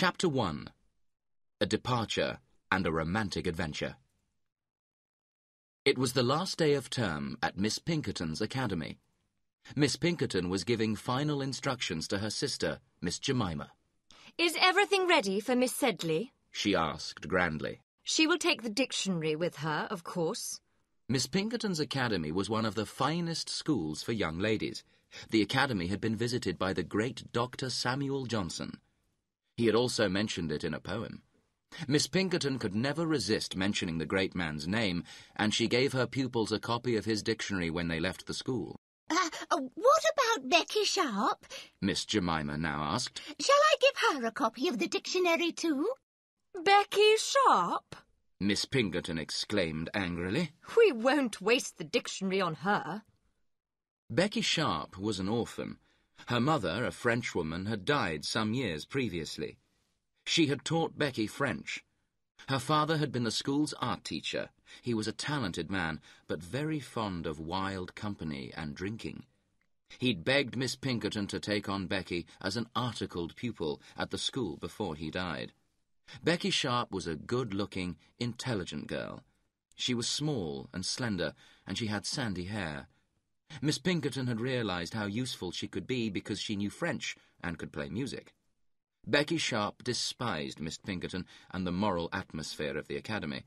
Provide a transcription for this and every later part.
Chapter 1. A Departure and a Romantic Adventure. It was the last day of term at Miss Pinkerton's academy. Miss Pinkerton was giving final instructions to her sister, Miss Jemima. "Is everything ready for Miss Sedley?" she asked grandly. "She will take the dictionary with her, of course." Miss Pinkerton's academy was one of the finest schools for young ladies. The academy had been visited by the great Dr. Samuel Johnson. He had also mentioned it in a poem. Miss Pinkerton could never resist mentioning the great man's name, and she gave her pupils a copy of his dictionary when they left the school. What about Becky Sharp? Miss Jemima now asked. Shall I give her a copy of the dictionary too? "Becky Sharp?" Miss Pinkerton exclaimed angrily. "We won't waste the dictionary on her." Becky Sharp was an orphan. Her mother, a Frenchwoman, had died some years previously. She had taught Becky French. Her father had been the school's art teacher. He was a talented man, but very fond of wild company and drinking. He'd begged Miss Pinkerton to take on Becky as an articled pupil at the school before he died. Becky Sharp was a good-looking, intelligent girl. She was small and slender, and she had sandy hair. Miss Pinkerton had realized how useful she could be because she knew French and could play music. Becky Sharp despised Miss Pinkerton and the moral atmosphere of the academy.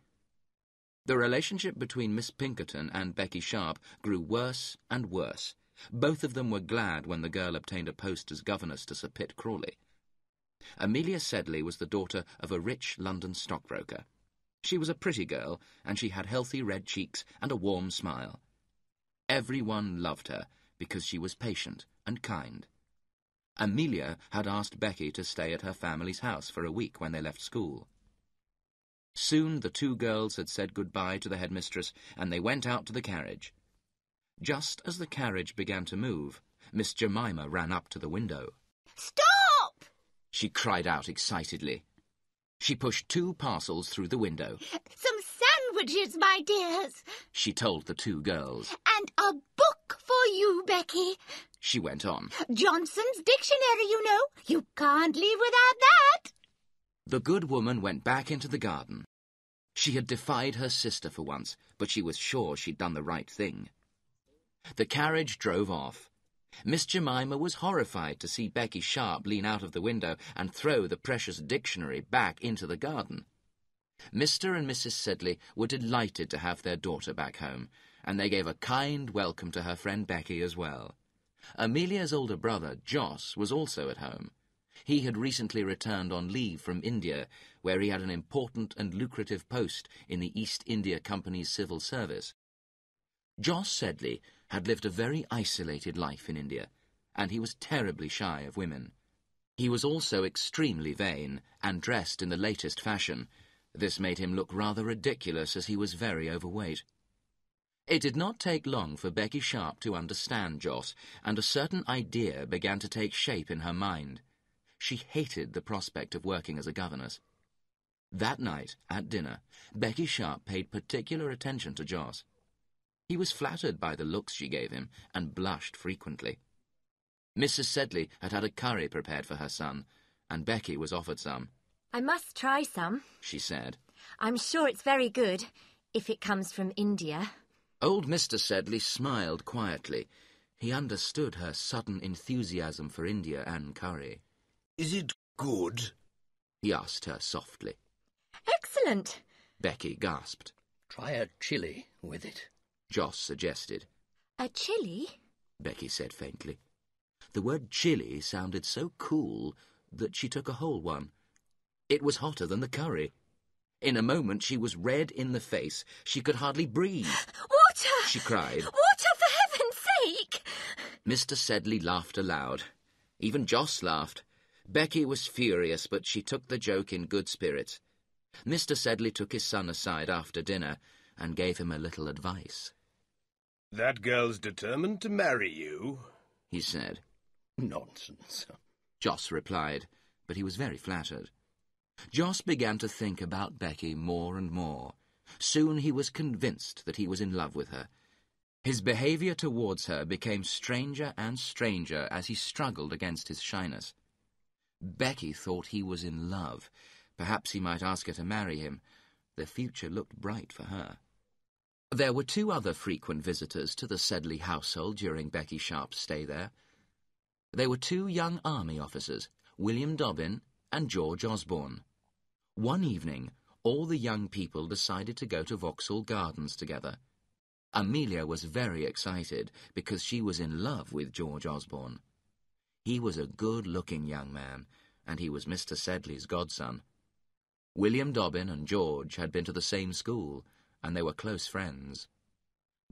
The relationship between Miss Pinkerton and Becky Sharp grew worse and worse. Both of them were glad when the girl obtained a post as governess to Sir Pitt Crawley. Amelia Sedley was the daughter of a rich London stockbroker. She was a pretty girl, and she had healthy red cheeks and a warm smile. Everyone loved her because she was patient and kind. Amelia had asked Becky to stay at her family's house for a week when they left school. Soon the two girls had said goodbye to the headmistress, and they went out to the carriage. Just as the carriage began to move, Miss Jemima ran up to the window. Stop! She cried out excitedly. She pushed 2 parcels through the window. Some sandwiches, my dears. She told the 2 girls. And a book for you, Becky. She went on. Johnson's dictionary, you know. You can't leave without that. The good woman went back into the garden. She had defied her sister for once, but she was sure she'd done the right thing. The carriage drove off. Miss Jemima was horrified to see Becky Sharp lean out of the window and throw the precious dictionary back into the garden. Mr. and Mrs. Sedley were delighted to have their daughter back home, and they gave a kind welcome to her friend Becky as well. Amelia's older brother, Jos, was also at home. He had recently returned on leave from India, where he had an important and lucrative post in the East India Company's civil service. Jos Sedley had lived a very isolated life in India, and he was terribly shy of women. He was also extremely vain and dressed in the latest fashion. This made him look rather ridiculous as he was very overweight. It did not take long for Becky Sharp to understand Jos, and a certain idea began to take shape in her mind. She hated the prospect of working as a governess. That night, at dinner, Becky Sharp paid particular attention to Jos. He was flattered by the looks she gave him, and blushed frequently. Mrs. Sedley had had a curry prepared for her son, and Becky was offered some. "I must try some," she said. "I'm sure it's very good, if it comes from India." Old Mr. Sedley smiled quietly. He understood her sudden enthusiasm for India and curry. "Is it good?" he asked her softly. "Excellent," Becky gasped. "Try a chili with it," Jos suggested. "A chili?" Becky said faintly. The word chili sounded so cool that she took a whole one. It was hotter than the curry. In a moment she was red in the face. She could hardly breathe. "Water!" she cried. "Water, for heaven's sake!" Mr. Sedley laughed aloud. Even Jos laughed. Becky was furious, but she took the joke in good spirits. Mr. Sedley took his son aside after dinner and gave him a little advice. "That girl's determined to marry you," he said. "Nonsense," Jos replied, but he was very flattered. Jos began to think about Becky more and more. Soon he was convinced that he was in love with her. His behaviour towards her became stranger and stranger as he struggled against his shyness. Becky thought he was in love. Perhaps he might ask her to marry him. The future looked bright for her. There were two other frequent visitors to the Sedley household during Becky Sharp's stay there. They were two young army officers, William Dobbin and George Osborne. One evening, all the young people decided to go to Vauxhall Gardens together. Amelia was very excited because she was in love with George Osborne. He was a good-looking young man, and he was Mr. Sedley's godson. William Dobbin and George had been to the same school, and they were close friends.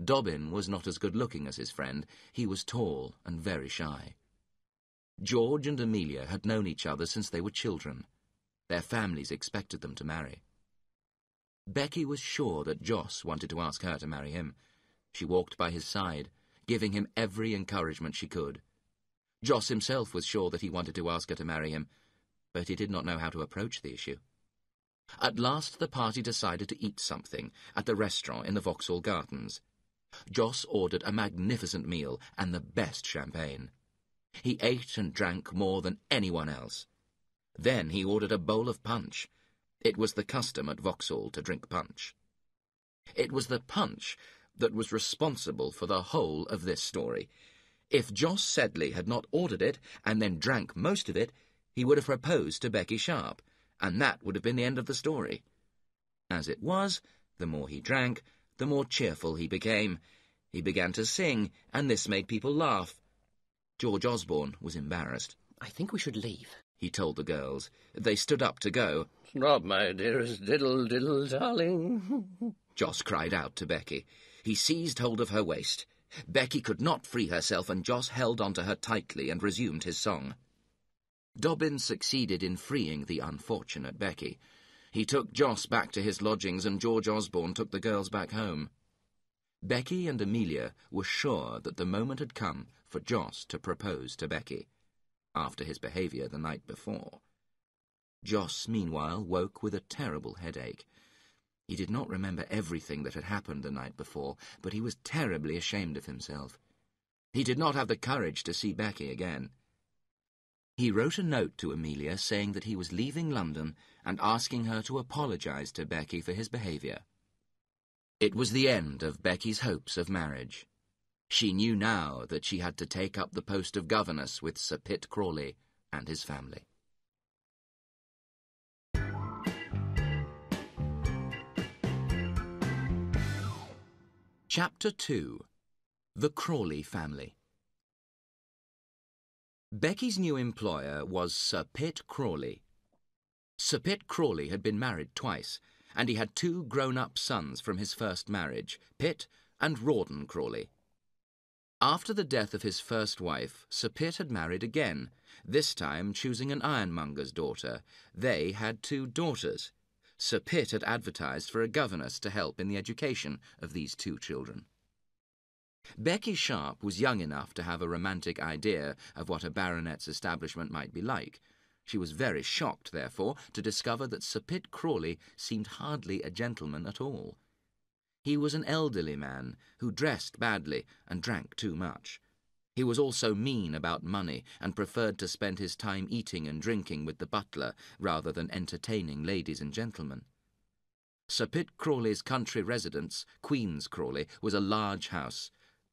Dobbin was not as good-looking as his friend. He was tall and very shy. George and Amelia had known each other since they were children. Their families expected them to marry. Becky was sure that Joss wanted to ask her to marry him. She walked by his side, giving him every encouragement she could. Joss himself was sure that he wanted to ask her to marry him, but he did not know how to approach the issue. At last the party decided to eat something at the restaurant in the Vauxhall Gardens. Joss ordered a magnificent meal and the best champagne. He ate and drank more than anyone else. Then he ordered a bowl of punch. It was the custom at Vauxhall to drink punch. It was the punch that was responsible for the whole of this story. If Joss Sedley had not ordered it and then drank most of it, he would have proposed to Becky Sharp, and that would have been the end of the story. As it was, the more he drank, the more cheerful he became. He began to sing, and this made people laugh. George Osborne was embarrassed. I think we should leave, he told the girls. They stood up to go. Stop, my dearest diddle, diddle, darling. Joss cried out to Becky. He seized hold of her waist. Becky could not free herself, and Joss held on to her tightly and resumed his song. Dobbin succeeded in freeing the unfortunate Becky. He took Joss back to his lodgings, and George Osborne took the girls back home. Becky and Amelia were sure that the moment had come for Joss to propose to Becky, after his behaviour the night before. Joss, meanwhile, woke with a terrible headache. He did not remember everything that had happened the night before, but he was terribly ashamed of himself. He did not have the courage to see Becky again. He wrote a note to Amelia saying that he was leaving London and asking her to apologise to Becky for his behaviour. It was the end of Becky's hopes of marriage. She knew now that she had to take up the post of governess with Sir Pitt Crawley and his family. Chapter 2. The Crawley Family. Becky's new employer was Sir Pitt Crawley. Sir Pitt Crawley had been married twice, and he had two grown-up sons from his first marriage, Pitt and Rawdon Crawley. After the death of his first wife, Sir Pitt had married again, this time choosing an ironmonger's daughter. They had two daughters. Sir Pitt had advertised for a governess to help in the education of these two children. Becky Sharp was young enough to have a romantic idea of what a baronet's establishment might be like. She was very shocked, therefore, to discover that Sir Pitt Crawley seemed hardly a gentleman at all. He was an elderly man who dressed badly and drank too much. He was also mean about money and preferred to spend his time eating and drinking with the butler rather than entertaining ladies and gentlemen. Sir Pitt Crawley's country residence, Queen's Crawley, was a large house,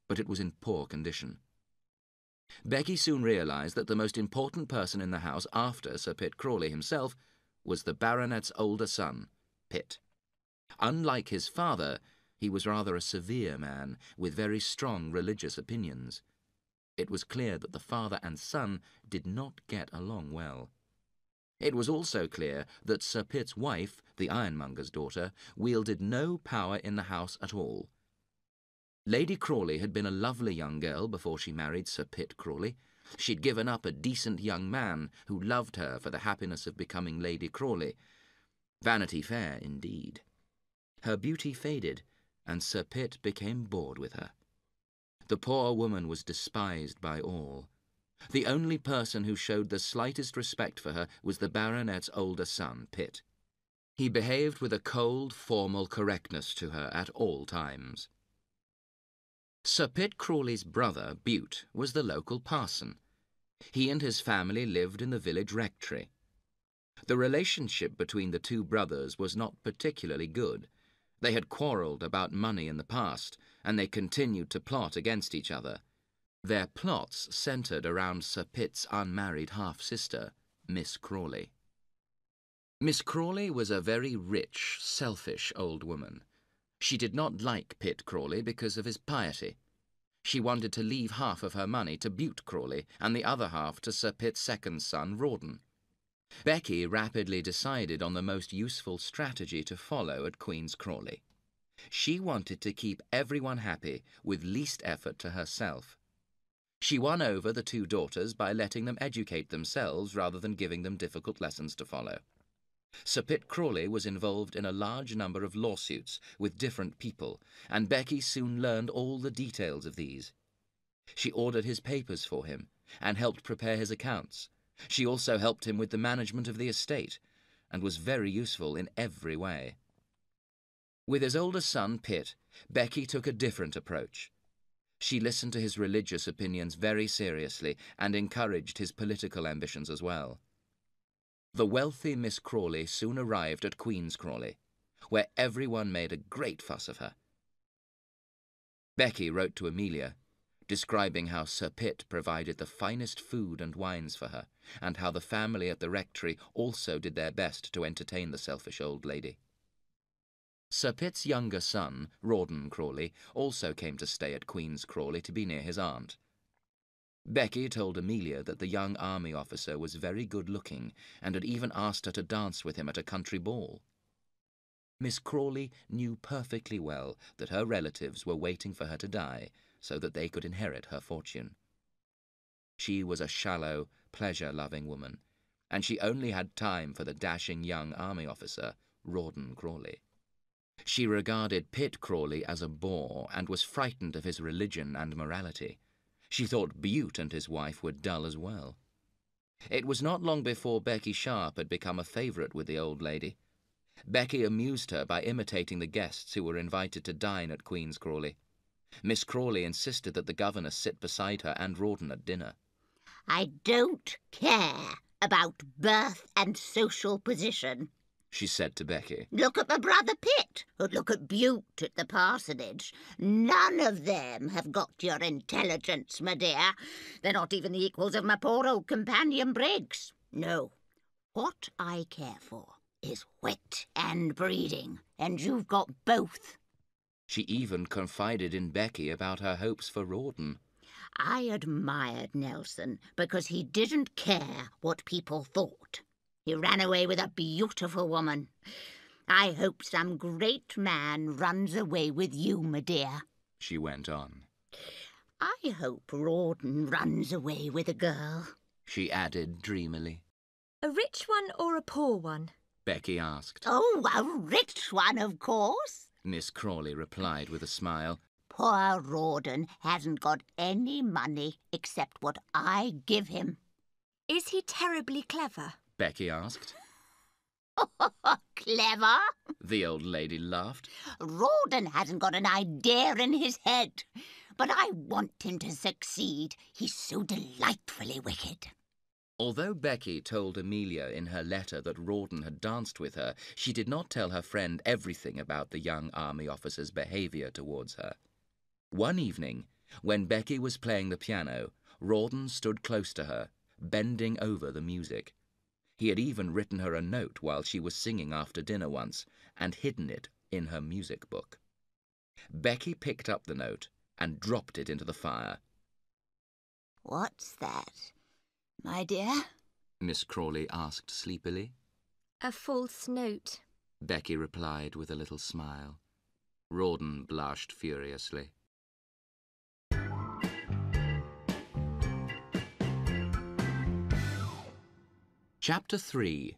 but it was in poor condition. Becky soon realised that the most important person in the house after Sir Pitt Crawley himself was the baronet's older son, Pitt. Unlike his father, he was rather a severe man with very strong religious opinions. It was clear that the father and son did not get along well. It was also clear that Sir Pitt's wife, the ironmonger's daughter, wielded no power in the house at all. Lady Crawley had been a lovely young girl before she married Sir Pitt Crawley. She'd given up a decent young man who loved her for the happiness of becoming Lady Crawley. Vanity Fair, indeed. Her beauty faded, and Sir Pitt became bored with her. The poor woman was despised by all. The only person who showed the slightest respect for her was the baronet's older son, Pitt. He behaved with a cold, formal correctness to her at all times. Sir Pitt Crawley's brother, Bute, was the local parson. He and his family lived in the village rectory. The relationship between the two brothers was not particularly good. They had quarrelled about money in the past, and they continued to plot against each other. Their plots centred around Sir Pitt's unmarried half-sister, Miss Crawley. Miss Crawley was a very rich, selfish old woman. She did not like Pitt Crawley because of his piety. She wanted to leave half of her money to Bute Crawley and the other half to Sir Pitt's second son, Rawdon. Becky rapidly decided on the most useful strategy to follow at Queen's Crawley. She wanted to keep everyone happy with least effort to herself. She won over the two daughters by letting them educate themselves rather than giving them difficult lessons to follow. Sir Pitt Crawley was involved in a large number of lawsuits with different people, and Becky soon learned all the details of these. She ordered his papers for him and helped prepare his accounts. She also helped him with the management of the estate and was very useful in every way. With his older son, Pitt, Becky took a different approach. She listened to his religious opinions very seriously and encouraged his political ambitions as well. The wealthy Miss Crawley soon arrived at Queen's Crawley, where everyone made a great fuss of her. Becky wrote to Amelia, describing how Sir Pitt provided the finest food and wines for her, and how the family at the rectory also did their best to entertain the selfish old lady. Sir Pitt's younger son, Rawdon Crawley, also came to stay at Queen's Crawley to be near his aunt. Becky told Amelia that the young army officer was very good-looking and had even asked her to dance with him at a country ball. Miss Crawley knew perfectly well that her relatives were waiting for her to die so that they could inherit her fortune. She was a shallow, pleasure-loving woman, and she only had time for the dashing young army officer, Rawdon Crawley. She regarded Pitt Crawley as a bore and was frightened of his religion and morality. She thought Bute and his wife were dull as well. It was not long before Becky Sharp had become a favourite with the old lady. Becky amused her by imitating the guests who were invited to dine at Queen's Crawley. Miss Crawley insisted that the governess sit beside her and Rawdon at dinner. I don't care about birth and social position, she said to Becky. Look at my brother Pitt, or look at Bute at the parsonage. None of them have got your intelligence, my dear. They're not even the equals of my poor old companion Briggs. No, what I care for is wit and breeding, and you've got both. She even confided in Becky about her hopes for Rawdon. I admired Nelson because he didn't care what people thought. He ran away with a beautiful woman. I hope some great man runs away with you, my dear, she went on. I hope Rawdon runs away with a girl, she added dreamily. A rich one or a poor one? Becky asked. Oh, a rich one, of course, Miss Crawley replied with a smile. Poor Rawdon hasn't got any money except what I give him. Is he terribly clever? Becky asked. Clever? The old lady laughed. Rawdon hasn't got an idea in his head, but I want him to succeed. He's so delightfully wicked. Although Becky told Amelia in her letter that Rawdon had danced with her, she did not tell her friend everything about the young army officer's behaviour towards her. One evening, when Becky was playing the piano, Rawdon stood close to her, bending over the music. He had even written her a note while she was singing after dinner once, and hidden it in her music book. Becky picked up the note and dropped it into the fire. What's that, my dear? Miss Crawley asked sleepily. A false note, Becky replied with a little smile. Rawdon blushed furiously. Chapter 3.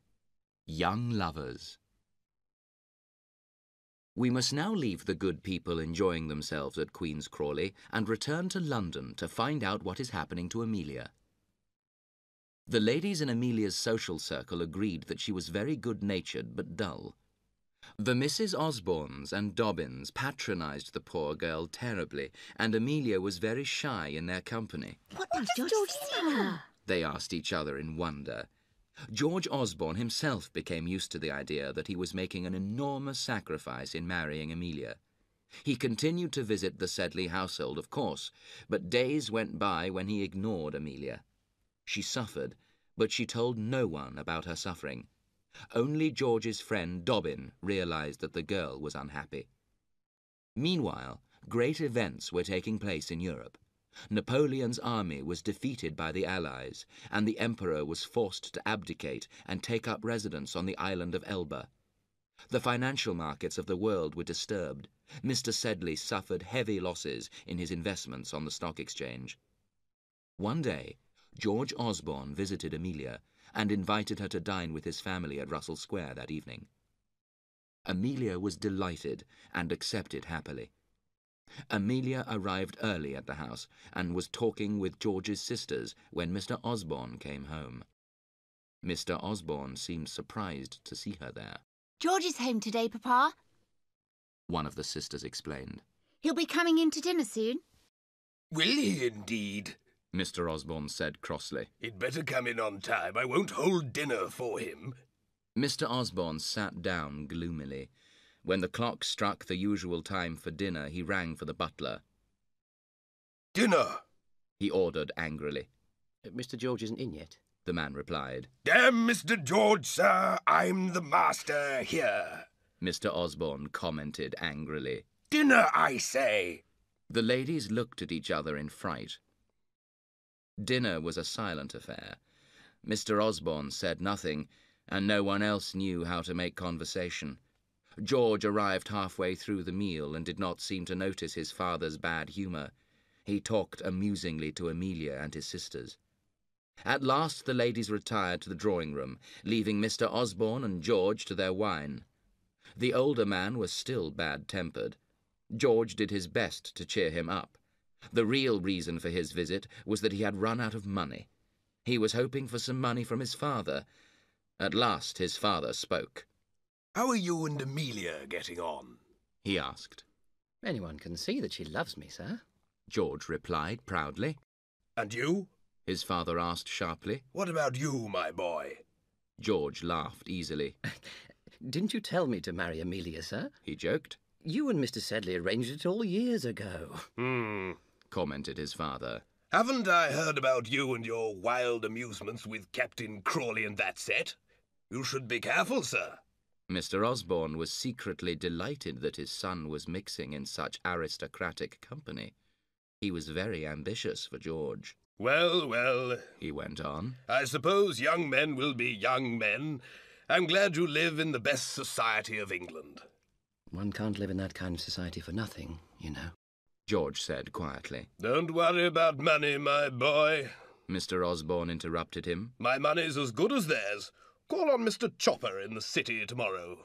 Young Lovers. We must now leave the good people enjoying themselves at Queen's Crawley and return to London to find out what is happening to Amelia. The ladies in Amelia's social circle agreed that she was very good-natured but dull. The Misses Osbornes and Dobbins patronised the poor girl terribly, and Amelia was very shy in their company. What does George think? they asked each other in wonder. George Osborne himself became used to the idea that he was making an enormous sacrifice in marrying Amelia. He continued to visit the Sedley household, of course, but days went by when he ignored Amelia. She suffered, but she told no one about her suffering. Only George's friend Dobbin realized that the girl was unhappy. Meanwhile, great events were taking place in Europe. Napoleon's army was defeated by the Allies, and the Emperor was forced to abdicate and take up residence on the island of Elba. The financial markets of the world were disturbed. Mr. Sedley suffered heavy losses in his investments on the stock exchange. One day, George Osborne visited Amelia and invited her to dine with his family at Russell Square that evening. Amelia was delighted and accepted happily. Amelia arrived early at the house and was talking with George's sisters when Mr. Osborne came home. Mr. Osborne seemed surprised to see her there. George is home today, Papa. One of the sisters explained. He'll be coming in to dinner soon. Will he indeed? Mr. Osborne said crossly. He'd better come in on time. I won't hold dinner for him. Mr. Osborne sat down gloomily. When the clock struck the usual time for dinner, he rang for the butler. Dinner, he ordered angrily. Mr. George isn't in yet, the man replied. Damn Mr. George, sir. I'm the master here. Mr. Osborne commented angrily. Dinner, I say. The ladies looked at each other in fright. Dinner was a silent affair. Mr. Osborne said nothing, and no one else knew how to make conversation. George arrived halfway through the meal and did not seem to notice his father's bad humour. He talked amusingly to Amelia and his sisters. At last the ladies retired to the drawing-room, leaving Mr. Osborne and George to their wine. The older man was still bad-tempered. George did his best to cheer him up. The real reason for his visit was that he had run out of money. He was hoping for some money from his father. At last his father spoke. How are you and Amelia getting on? He asked. Anyone can see that she loves me, sir. George replied proudly. And you? His father asked sharply. What about you, my boy? George laughed easily. Didn't you tell me to marry Amelia, sir? He joked. You and Mr. Sedley arranged it all years ago. Commented his father. Haven't I heard about you and your wild amusements with Captain Crawley and that set? You should be careful, sir. Mr. Osborne was secretly delighted that his son was mixing in such aristocratic company. He was very ambitious for George. Well, well, he went on. I suppose young men will be young men. I'm glad you live in the best society of England. One can't live in that kind of society for nothing, you know. George said quietly. Don't worry about money, my boy. Mr. Osborne interrupted him. My money's as good as theirs. Call on Mr. Chopper in the city tomorrow.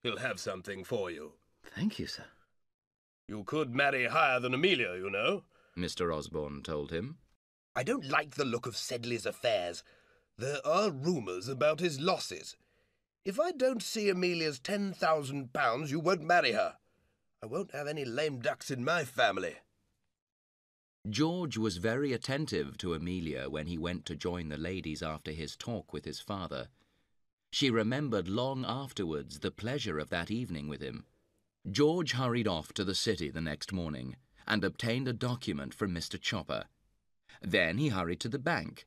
He'll have something for you. Thank you, sir. You could marry higher than Amelia, you know. Mr. Osborne told him. I don't like the look of Sedley's affairs. There are rumours about his losses. If I don't see Amelia's £10,000, you won't marry her. I won't have any lame ducks in my family. George was very attentive to Amelia when he went to join the ladies after his talk with his father. She remembered long afterwards the pleasure of that evening with him. George hurried off to the city the next morning and obtained a document from Mr. Chopper. Then he hurried to the bank.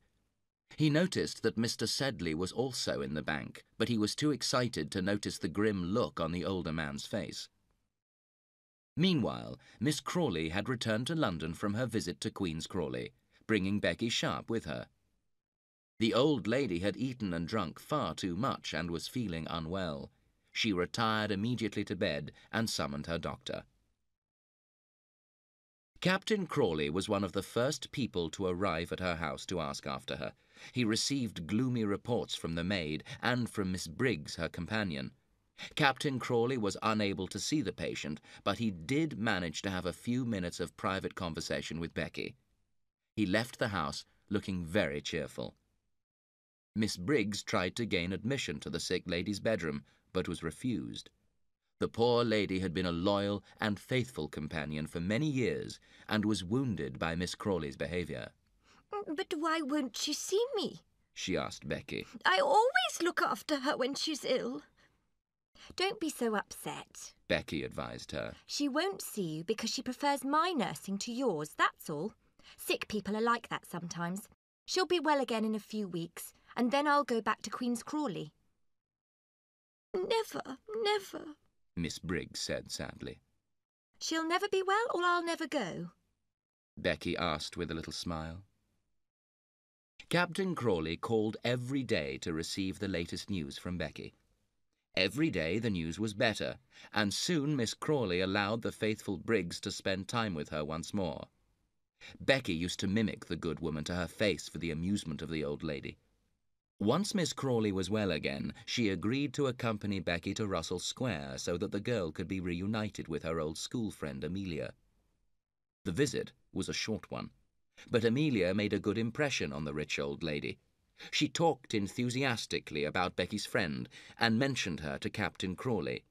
He noticed that Mr. Sedley was also in the bank, but he was too excited to notice the grim look on the older man's face. Meanwhile, Miss Crawley had returned to London from her visit to Queen's Crawley, bringing Becky Sharp with her. The old lady had eaten and drunk far too much and was feeling unwell. She retired immediately to bed and summoned her doctor. Captain Crawley was one of the first people to arrive at her house to ask after her. He received gloomy reports from the maid and from Miss Briggs, her companion. Captain Crawley was unable to see the patient, but he did manage to have a few minutes of private conversation with Becky. He left the house looking very cheerful. Miss Briggs tried to gain admission to the sick lady's bedroom, but was refused. The poor lady had been a loyal and faithful companion for many years and was wounded by Miss Crawley's behaviour. But why won't she see me? she asked Becky. I always look after her when she's ill. Don't be so upset. Becky advised her. She won't see you because she prefers my nursing to yours, that's all. Sick people are like that sometimes. She'll be well again in a few weeks, and then I'll go back to Queen's Crawley. Never, never, Miss Briggs said sadly. She'll never be well, or I'll never go? Becky asked with a little smile. Captain Crawley called every day to receive the latest news from Becky. Every day the news was better, and soon Miss Crawley allowed the faithful Briggs to spend time with her once more. Becky used to mimic the good woman to her face for the amusement of the old lady. Once Miss Crawley was well again, she agreed to accompany Becky to Russell Square so that the girl could be reunited with her old school friend Amelia. The visit was a short one, but Amelia made a good impression on the rich old lady. She talked enthusiastically about Becky's friend and mentioned her to Captain Crawley.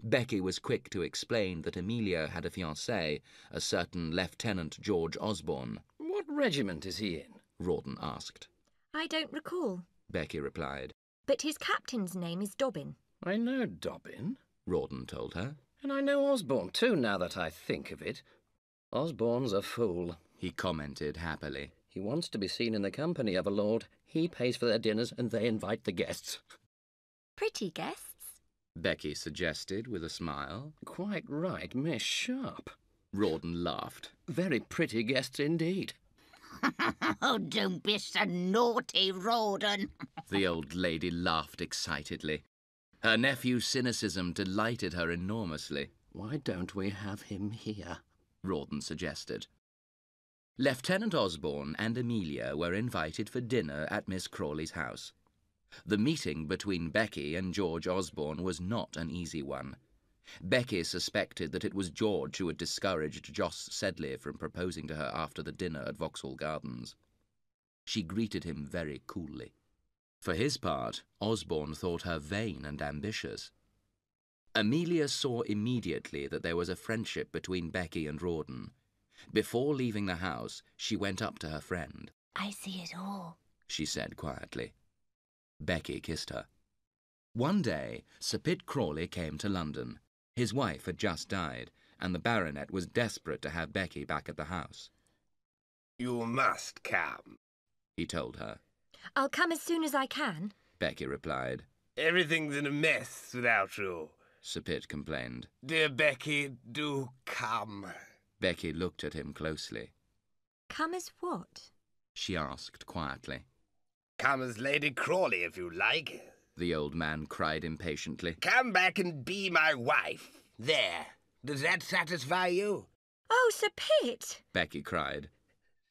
Becky was quick to explain that Amelia had a fiancé, a certain Lieutenant George Osborne. What regiment is he in? Rawdon asked. I don't recall. Becky replied. But his captain's name is Dobbin. I know Dobbin. Rawdon told her. And I know Osborne too, now that I think of it. Osborne's a fool, he commented happily. He wants to be seen in the company of a lord. He pays for their dinners and they invite the guests. Pretty guests? Becky suggested with a smile. Quite right, Miss Sharp. Rawdon laughed. Very pretty guests indeed. Oh, don't be so naughty, Rawdon. The old lady laughed excitedly. Her nephew's cynicism delighted her enormously. Why don't we have him here? Rawdon suggested. Lieutenant Osborne and Amelia were invited for dinner at Miss Crawley's house. The meeting between Becky and George Osborne was not an easy one. Becky suspected that it was George who had discouraged Jos Sedley from proposing to her after the dinner at Vauxhall Gardens. She greeted him very coolly. For his part, Osborne thought her vain and ambitious. Amelia saw immediately that there was a friendship between Becky and Rawdon. Before leaving the house, she went up to her friend. I see it all, she said quietly. Becky kissed her. One day, Sir Pitt Crawley came to London. His wife had just died, and the baronet was desperate to have Becky back at the house. You must come, he told her. I'll come as soon as I can, Becky replied. Everything's in a mess without you, Sir Pitt complained. Dear Becky, do come. Becky looked at him closely. Come as what? She asked quietly. Come as Lady Crawley, if you like, the old man cried impatiently. Come back and be my wife. There. Does that satisfy you? Oh, Sir Pitt! Becky cried.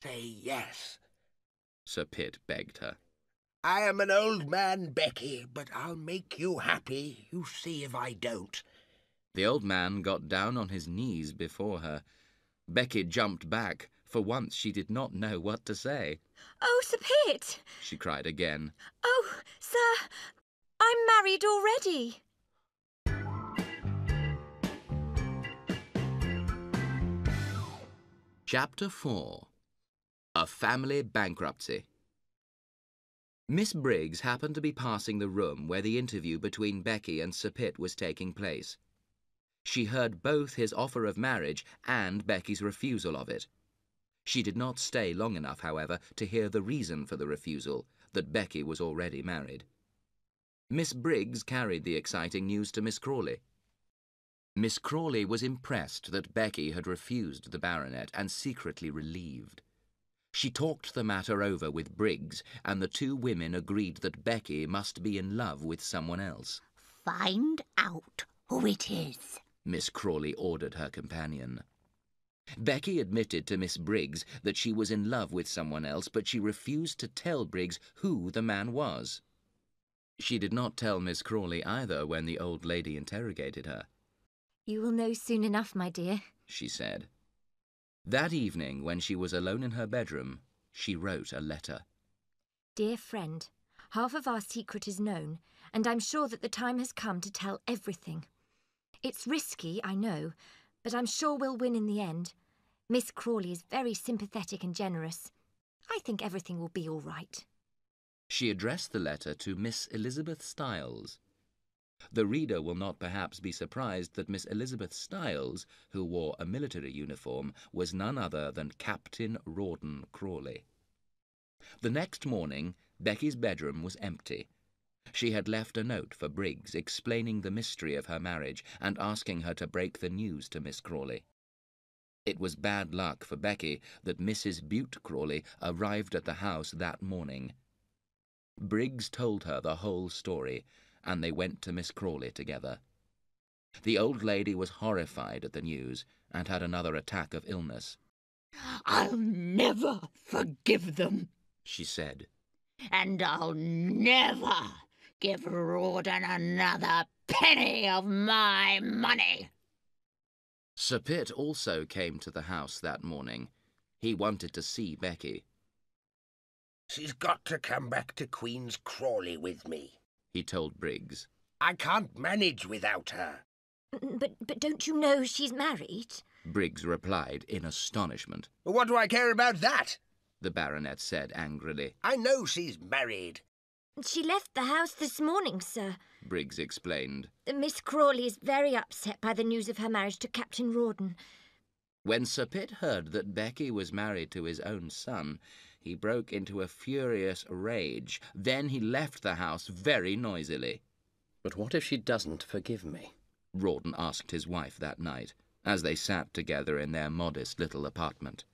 Say yes. Sir Pitt begged her. I am an old man, Becky, but I'll make you happy. You see if I don't. The old man got down on his knees before her. Becky jumped back. For once she did not know what to say. Oh, Sir Pitt! She cried again. Oh, sir, I'm married already. Chapter 4. A Family Bankruptcy. Miss Briggs happened to be passing the room where the interview between Becky and Sir Pitt was taking place. She heard both his offer of marriage and Becky's refusal of it. She did not stay long enough, however, to hear the reason for the refusal, that Becky was already married. Miss Briggs carried the exciting news to Miss Crawley. Miss Crawley was impressed that Becky had refused the baronet and secretly relieved. She talked the matter over with Briggs, and the two women agreed that Becky must be in love with someone else. Find out who it is, Miss Crawley ordered her companion. Becky admitted to Miss Briggs that she was in love with someone else, but she refused to tell Briggs who the man was. She did not tell Miss Crawley either when the old lady interrogated her. You will know soon enough, my dear, she said. That evening, when she was alone in her bedroom, she wrote a letter. Dear friend, half of our secret is known, and I'm sure that the time has come to tell everything. It's risky, I know, but I'm sure we'll win in the end. Miss Crawley is very sympathetic and generous. I think everything will be all right. She addressed the letter to Miss Elizabeth Styles. The reader will not perhaps be surprised that Miss Elizabeth Styles, who wore a military uniform, was none other than Captain Rawdon Crawley. The next morning, Becky's bedroom was empty. She had left a note for Briggs explaining the mystery of her marriage and asking her to break the news to Miss Crawley. It was bad luck for Becky that Mrs. Bute Crawley arrived at the house that morning. Briggs told her the whole story, and they went to Miss Crawley together. The old lady was horrified at the news and had another attack of illness. "I'll never forgive them," she said. "And I'll never give Rawdon another penny of my money." Sir Pitt also came to the house that morning. He wanted to see Becky. "She's got to come back to Queen's Crawley with me," he told Briggs. "I can't manage without her." But don't you know she's married? Briggs replied in astonishment. "What do I care about that?" the baronet said angrily. "I know she's married." She left the house this morning, sir. Briggs explained. Miss Crawley is very upset by the news of her marriage to Captain Rawdon. When Sir Pitt heard that Becky was married to his own son, he broke into a furious rage. Then he left the house very noisily. But what if she doesn't forgive me? Rawdon asked his wife that night, as they sat together in their modest little apartment.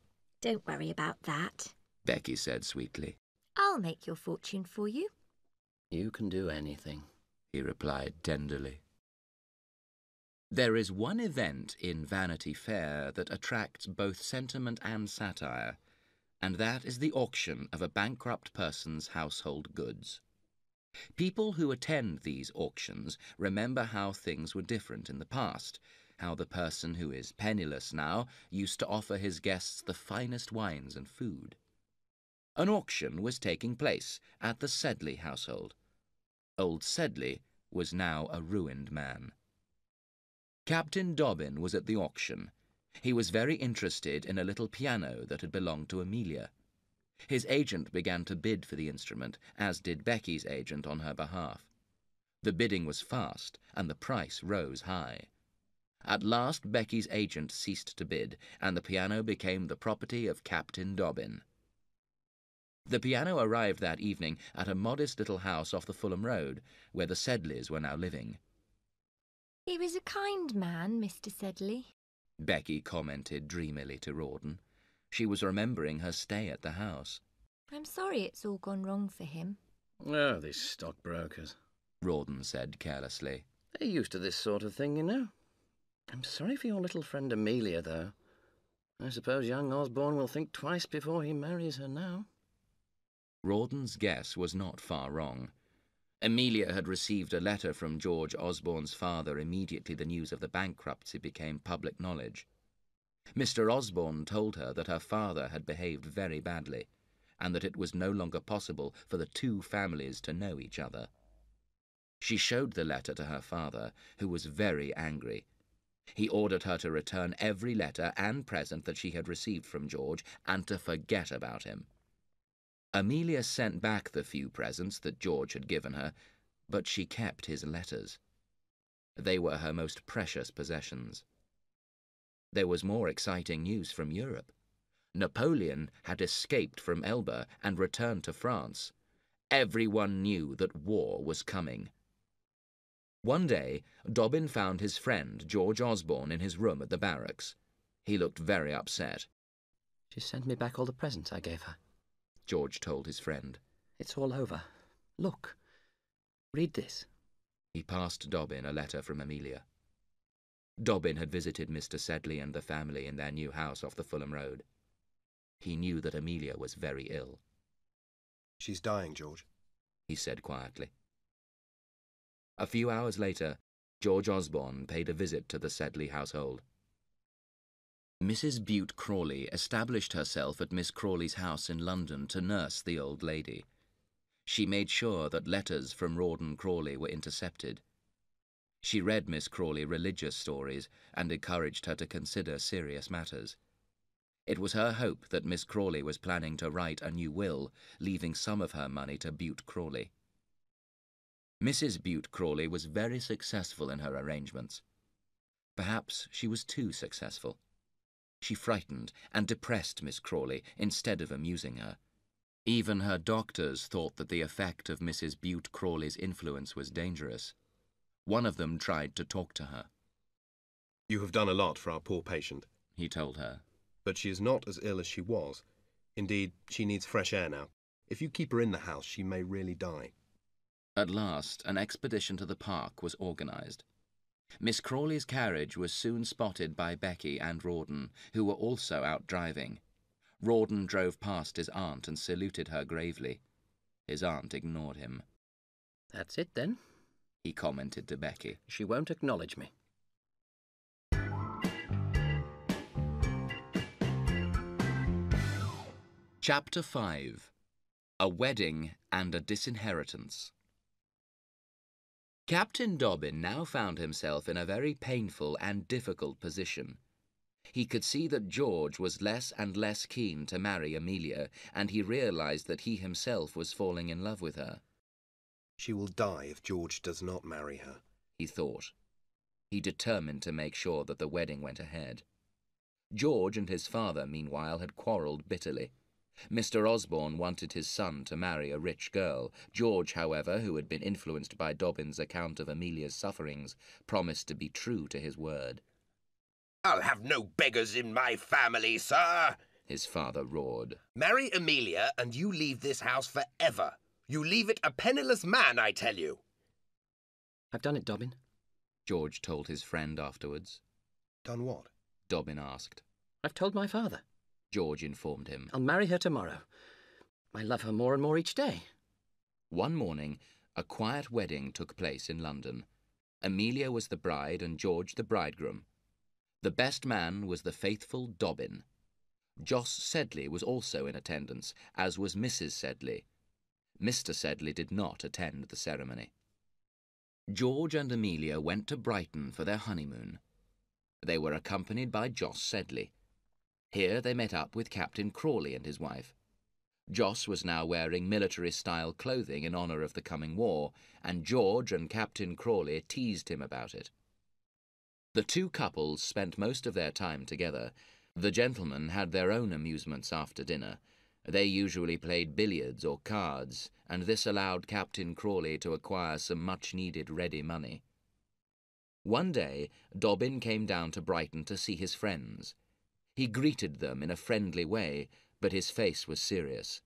Don't worry about that, Becky said sweetly. I'll make your fortune for you. You can do anything, he replied tenderly. There is one event in Vanity Fair that attracts both sentiment and satire, and that is the auction of a bankrupt person's household goods. People who attend these auctions remember how things were different in the past, how the person who is penniless now used to offer his guests the finest wines and food. An auction was taking place at the Sedley household. Old Sedley was now a ruined man. Captain Dobbin was at the auction. He was very interested in a little piano that had belonged to Amelia. His agent began to bid for the instrument, as did Becky's agent on her behalf. The bidding was fast, and the price rose high. At last Becky's agent ceased to bid, and the piano became the property of Captain Dobbin. The piano arrived that evening at a modest little house off the Fulham Road, where the Sedleys were now living. He was a kind man, Mr. Sedley, Becky commented dreamily to Rawdon. She was remembering her stay at the house. I'm sorry it's all gone wrong for him. Oh, these stockbrokers, Rawdon said carelessly. They're used to this sort of thing, you know. I'm sorry for your little friend Amelia, though. I suppose young Osborne will think twice before he marries her now. Rawdon's guess was not far wrong. Amelia had received a letter from George Osborne's father immediately the news of the bankruptcy became public knowledge. Mr. Osborne told her that her father had behaved very badly, and that it was no longer possible for the two families to know each other. She showed the letter to her father, who was very angry. He ordered her to return every letter and present that she had received from George, and to forget about him. Amelia sent back the few presents that George had given her, but she kept his letters. They were her most precious possessions. There was more exciting news from Europe. Napoleon had escaped from Elba and returned to France. Everyone knew that war was coming. One day, Dobbin found his friend, George Osborne, in his room at the barracks. He looked very upset. She sent me back all the presents I gave her, George told his friend. It's all over. Look. Read this. He passed Dobbin a letter from Amelia. Dobbin had visited Mr. Sedley and the family in their new house off the Fulham Road. He knew that Amelia was very ill. She's dying, George, he said quietly. A few hours later, George Osborne paid a visit to the Sedley household. Mrs. Bute Crawley established herself at Miss Crawley's house in London to nurse the old lady. She made sure that letters from Rawdon Crawley were intercepted. She read Miss Crawley religious stories and encouraged her to consider serious matters. It was her hope that Miss Crawley was planning to write a new will, leaving some of her money to Bute Crawley. Mrs. Bute Crawley was very successful in her arrangements. Perhaps she was too successful. She frightened and depressed Miss Crawley instead of amusing her. Even her doctors thought that the effect of Mrs. Bute Crawley's influence was dangerous. One of them tried to talk to her. You have done a lot for our poor patient, he told her. But she is not as ill as she was. Indeed, she needs fresh air now. If you keep her in the house, she may really die. At last, an expedition to the park was organised. Miss Crawley's carriage was soon spotted by Becky and Rawdon, who were also out driving. Rawdon drove past his aunt and saluted her gravely. His aunt ignored him. That's it, then, he commented to Becky. She won't acknowledge me. Chapter 5. A Wedding and a Disinheritance. Captain Dobbin now found himself in a very painful and difficult position. He could see that George was less and less keen to marry Amelia, and he realised that he himself was falling in love with her. She will die if George does not marry her, he thought. He determined to make sure that the wedding went ahead. George and his father, meanwhile, had quarrelled bitterly. Mr. Osborne wanted his son to marry a rich girl. George, however, who had been influenced by Dobbin's account of Amelia's sufferings, promised to be true to his word. "I'll have no beggars in my family, sir," his father roared. "Marry Amelia and you leave this house forever. You leave it a penniless man, I tell you." I've done it, Dobbin, George told his friend afterwards. Done what? Dobbin asked. I've told my father, George informed him. I'll marry her tomorrow. I love her more and more each day. One morning, a quiet wedding took place in London. Amelia was the bride and George the bridegroom. The best man was the faithful Dobbin. Jos Sedley was also in attendance, as was Mrs. Sedley. Mr. Sedley did not attend the ceremony. George and Amelia went to Brighton for their honeymoon. They were accompanied by Jos Sedley. Here they met up with Captain Crawley and his wife. Jos was now wearing military-style clothing in honour of the coming war, and George and Captain Crawley teased him about it. The two couples spent most of their time together. The gentlemen had their own amusements after dinner. They usually played billiards or cards, and this allowed Captain Crawley to acquire some much-needed ready money. One day, Dobbin came down to Brighton to see his friends. He greeted them in a friendly way, but his face was serious.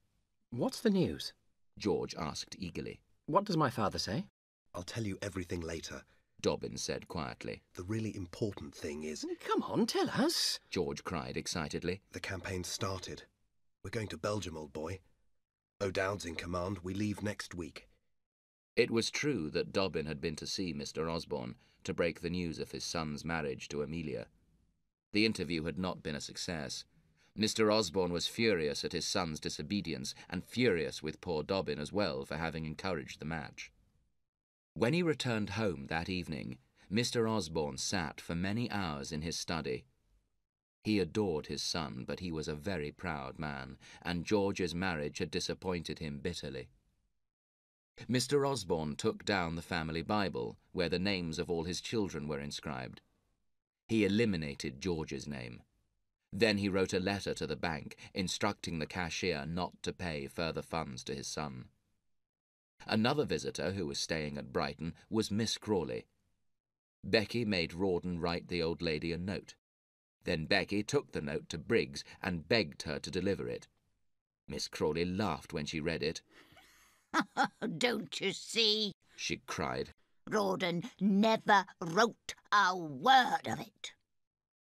What's the news? George asked eagerly. What does my father say? I'll tell you everything later, Dobbin said quietly. The really important thing is... Come on, tell us, George cried excitedly. The campaign's started. We're going to Belgium, old boy. O'Dowd's in command. We leave next week. It was true that Dobbin had been to see Mr. Osborne to break the news of his son's marriage to Amelia. The interview had not been a success. Mr. Osborne was furious at his son's disobedience and furious with poor Dobbin as well for having encouraged the match. When he returned home that evening, Mr. Osborne sat for many hours in his study. He adored his son, but he was a very proud man, and George's marriage had disappointed him bitterly. Mr. Osborne took down the family Bible, where the names of all his children were inscribed. He eliminated George's name. Then he wrote a letter to the bank, instructing the cashier not to pay further funds to his son. Another visitor who was staying at Brighton was Miss Crawley. Becky made Rawdon write the old lady a note. Then Becky took the note to Briggs and begged her to deliver it. Miss Crawley laughed when she read it. Don't you see? She cried. Rawdon never wrote a word of it.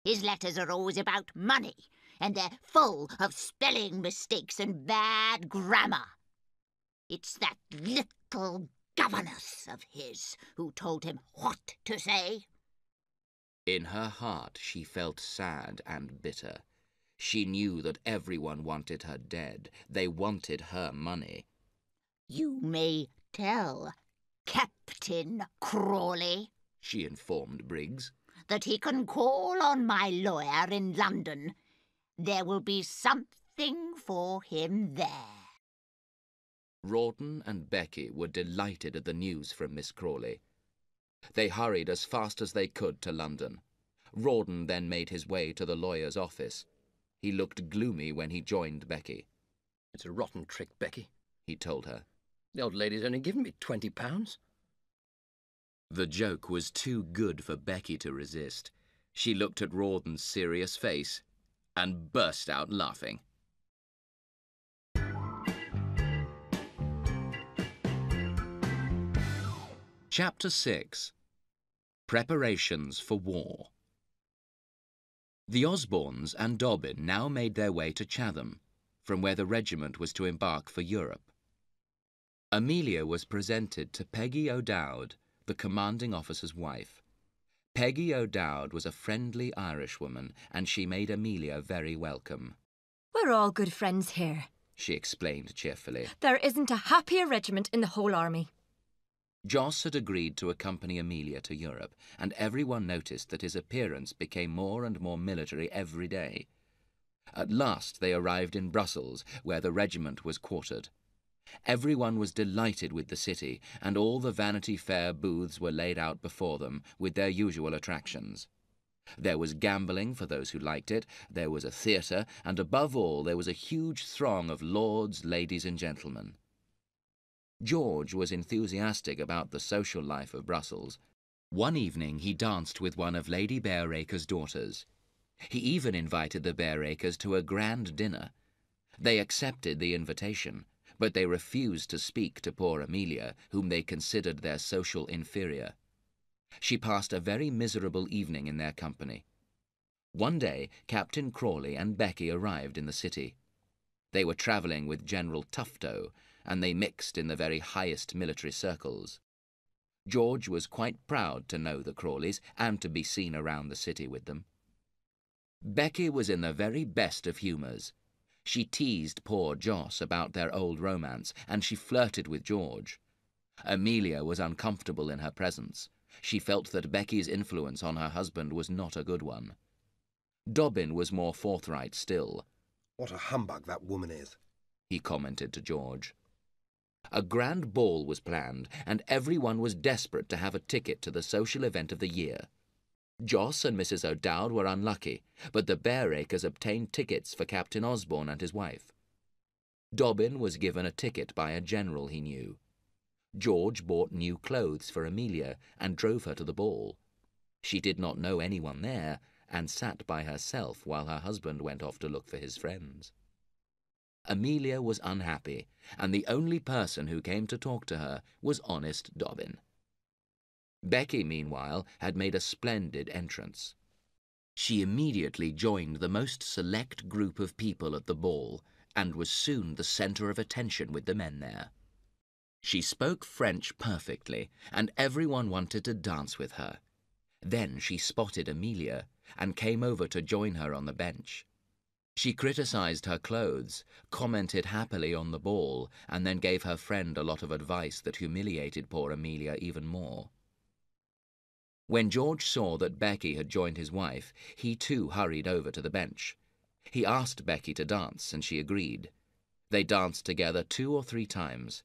His letters are always about money, and they're full of spelling mistakes and bad grammar. It's that little governess of his who told him what to say. In her heart she felt sad and bitter. She knew that everyone wanted her dead. They wanted her money. You may tell Captain Crawley, she informed Briggs, that he can call on my lawyer in London There will be something for him there. Rawdon and Becky were delighted at the news from Miss Crawley. They hurried as fast as they could to London. Rawdon then made his way to the lawyer's office. He looked gloomy when he joined Becky. "It's a rotten trick, Becky," he told her. "The old lady's only given me £20. The joke was too good for Becky to resist. She looked at Rawdon's serious face and burst out laughing. Chapter 6. Preparations for War. The Osbornes and Dobbin now made their way to Chatham, from where the regiment was to embark for Europe. Amelia was presented to Peggy O'Dowd, the commanding officer's wife. Peggy O'Dowd was a friendly Irishwoman, and she made Amelia very welcome. "We're all good friends here," she explained cheerfully. "There isn't a happier regiment in the whole army." Joss had agreed to accompany Amelia to Europe, and everyone noticed that his appearance became more and more military every day. At last they arrived in Brussels, where the regiment was quartered. Everyone was delighted with the city, and all the Vanity Fair booths were laid out before them, with their usual attractions. There was gambling for those who liked it, there was a theatre, and above all there was a huge throng of lords, ladies and gentlemen. George was enthusiastic about the social life of Brussels. One evening he danced with one of Lady Bareacres' daughters. He even invited the Bareacres to a grand dinner. They accepted the invitation, but they refused to speak to poor Amelia, whom they considered their social inferior. She passed a very miserable evening in their company. One day Captain Crawley and Becky arrived in the city. They were travelling with General Tufto, and they mixed in the very highest military circles. George was quite proud to know the Crawleys and to be seen around the city with them. Becky was in the very best of humours. She teased poor Joss about their old romance, and she flirted with George. Amelia was uncomfortable in her presence. She felt that Becky's influence on her husband was not a good one. Dobbin was more forthright still. "What a humbug that woman is," he commented to George. A grand ball was planned, and everyone was desperate to have a ticket to the social event of the year. Joss and Mrs. O'Dowd were unlucky, but the Bareacres obtained tickets for Captain Osborne and his wife. Dobbin was given a ticket by a general he knew. George bought new clothes for Amelia and drove her to the ball. She did not know anyone there, and sat by herself while her husband went off to look for his friends. Amelia was unhappy, and the only person who came to talk to her was honest Dobbin. Becky, meanwhile, had made a splendid entrance. She immediately joined the most select group of people at the ball, and was soon the centre of attention with the men there. She spoke French perfectly, and everyone wanted to dance with her. Then she spotted Amelia, and came over to join her on the bench. She criticised her clothes, commented happily on the ball, and then gave her friend a lot of advice that humiliated poor Amelia even more. When George saw that Becky had joined his wife, he too hurried over to the bench. He asked Becky to dance, and she agreed. They danced together 2 or 3 times.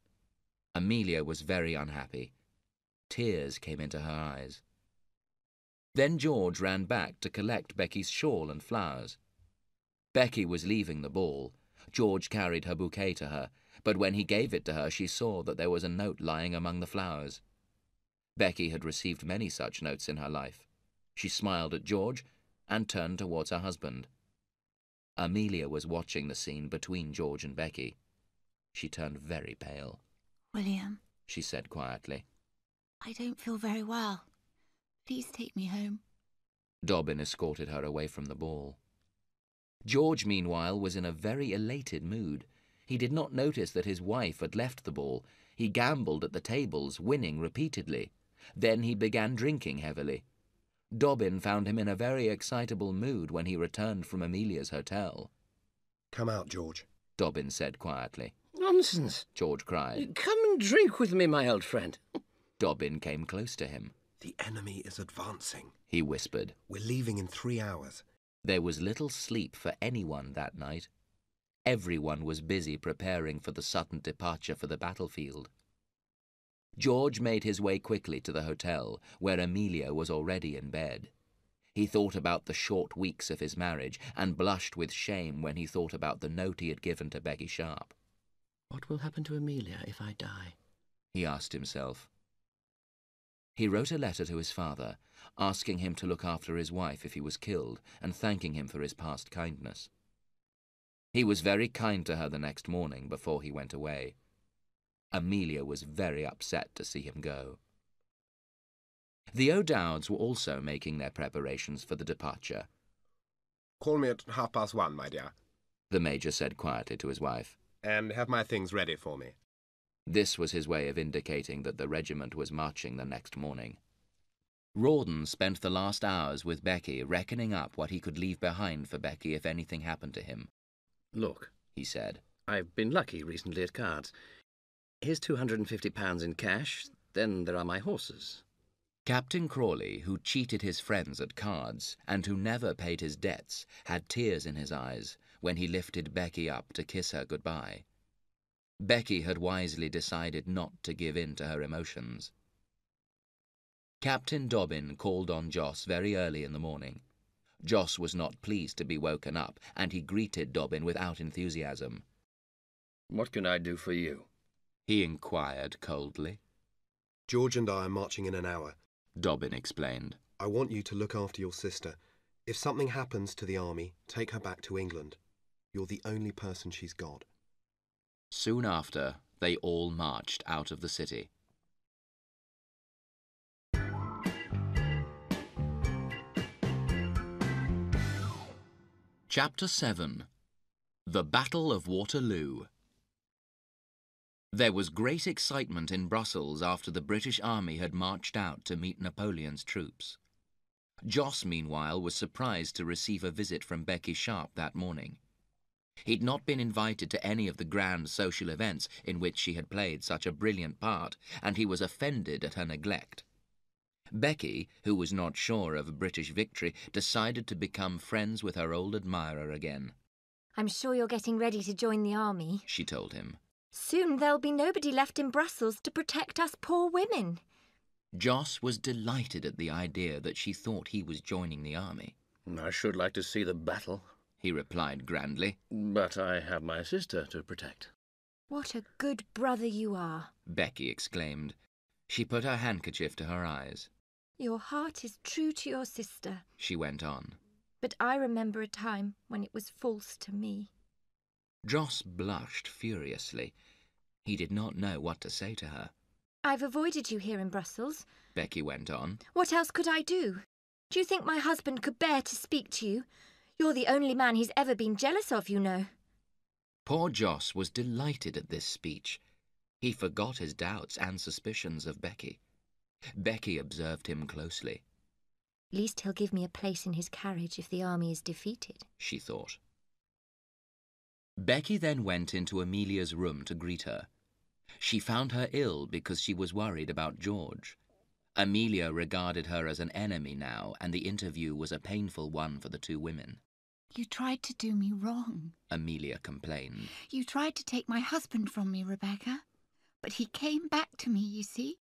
Amelia was very unhappy. Tears came into her eyes. Then George ran back to collect Becky's shawl and flowers. Becky was leaving the ball. George carried her bouquet to her, but when he gave it to her, she saw that there was a note lying among the flowers. Becky had received many such notes in her life. She smiled at George and turned towards her husband. Amelia was watching the scene between George and Becky. She turned very pale. "William," she said quietly, "I don't feel very well. Please take me home." Dobbin escorted her away from the ball. George, meanwhile, was in a very elated mood. He did not notice that his wife had left the ball. He gambled at the tables, winning repeatedly. Then he began drinking heavily. Dobbin found him in a very excitable mood when he returned from Amelia's hotel. "Come out, George," Dobbin said quietly. "Nonsense!" George cried. "Come and drink with me, my old friend." Dobbin came close to him. "The enemy is advancing," he whispered. "We're leaving in 3 hours. There was little sleep for anyone that night. Everyone was busy preparing for the sudden departure for the battlefield. George made his way quickly to the hotel, where Amelia was already in bed. He thought about the short weeks of his marriage and blushed with shame when he thought about the note he had given to Becky Sharp. What will happen to Amelia if I die? He asked himself. He wrote a letter to his father, asking him to look after his wife if he was killed and thanking him for his past kindness. He was very kind to her the next morning before he went away. Amelia was very upset to see him go. The O'Dowds were also making their preparations for the departure. Call me at 1:30, my dear, The Major said quietly to his wife. and have my things ready for me. This was his way of indicating that the regiment was marching the next morning. Rawdon spent the last hours with Becky, reckoning up what he could leave behind for Becky if anything happened to him. Look, He said. I've been lucky recently at cards. Here's £250 in cash, then there are my horses. Captain Crawley, who cheated his friends at cards and who never paid his debts, had tears in his eyes when he lifted Becky up to kiss her goodbye. Becky had wisely decided not to give in to her emotions. Captain Dobbin called on Joss very early in the morning. Joss was not pleased to be woken up, and he greeted Dobbin without enthusiasm. What can I do for you? He inquired coldly. George and I are marching in an hour. Dobbin explained. I want you to look after your sister. If something happens to the army, take her back to England. You're the only person she's got. Soon after, they all marched out of the city. Chapter 7. The Battle of Waterloo. There was great excitement in Brussels after the British army had marched out to meet Napoleon's troops. Joss, meanwhile, was surprised to receive a visit from Becky Sharp that morning. He'd not been invited to any of the grand social events in which she had played such a brilliant part, and he was offended at her neglect. Becky, who was not sure of a British victory, decided to become friends with her old admirer again. I'm sure you're getting ready to join the army. She told him. Soon there'll be nobody left in Brussels to protect us poor women. Joss was delighted at the idea that she thought he was joining the army. I should like to see the battle, He replied grandly. but I have my sister to protect. What a good brother you are. Becky exclaimed. She put her handkerchief to her eyes. Your heart is true to your sister, She went on. but I remember a time when it was false to me. Joss blushed furiously. He did not know what to say to her. I've avoided you here in Brussels. Becky went on. What else could I do? Do you think my husband could bear to speak to you? You're the only man he's ever been jealous of, you know. Poor Joss was delighted at this speech. He forgot his doubts and suspicions of Becky. Becky observed him closely. At least he'll give me a place in his carriage if the army is defeated, She thought. Becky then went into Amelia's room to greet her. She found her ill because she was worried about George. Amelia regarded her as an enemy now, and the interview was a painful one for the two women. You tried to do me wrong. Amelia complained. You tried to take my husband from me, Rebecca. But he came back to me, you see.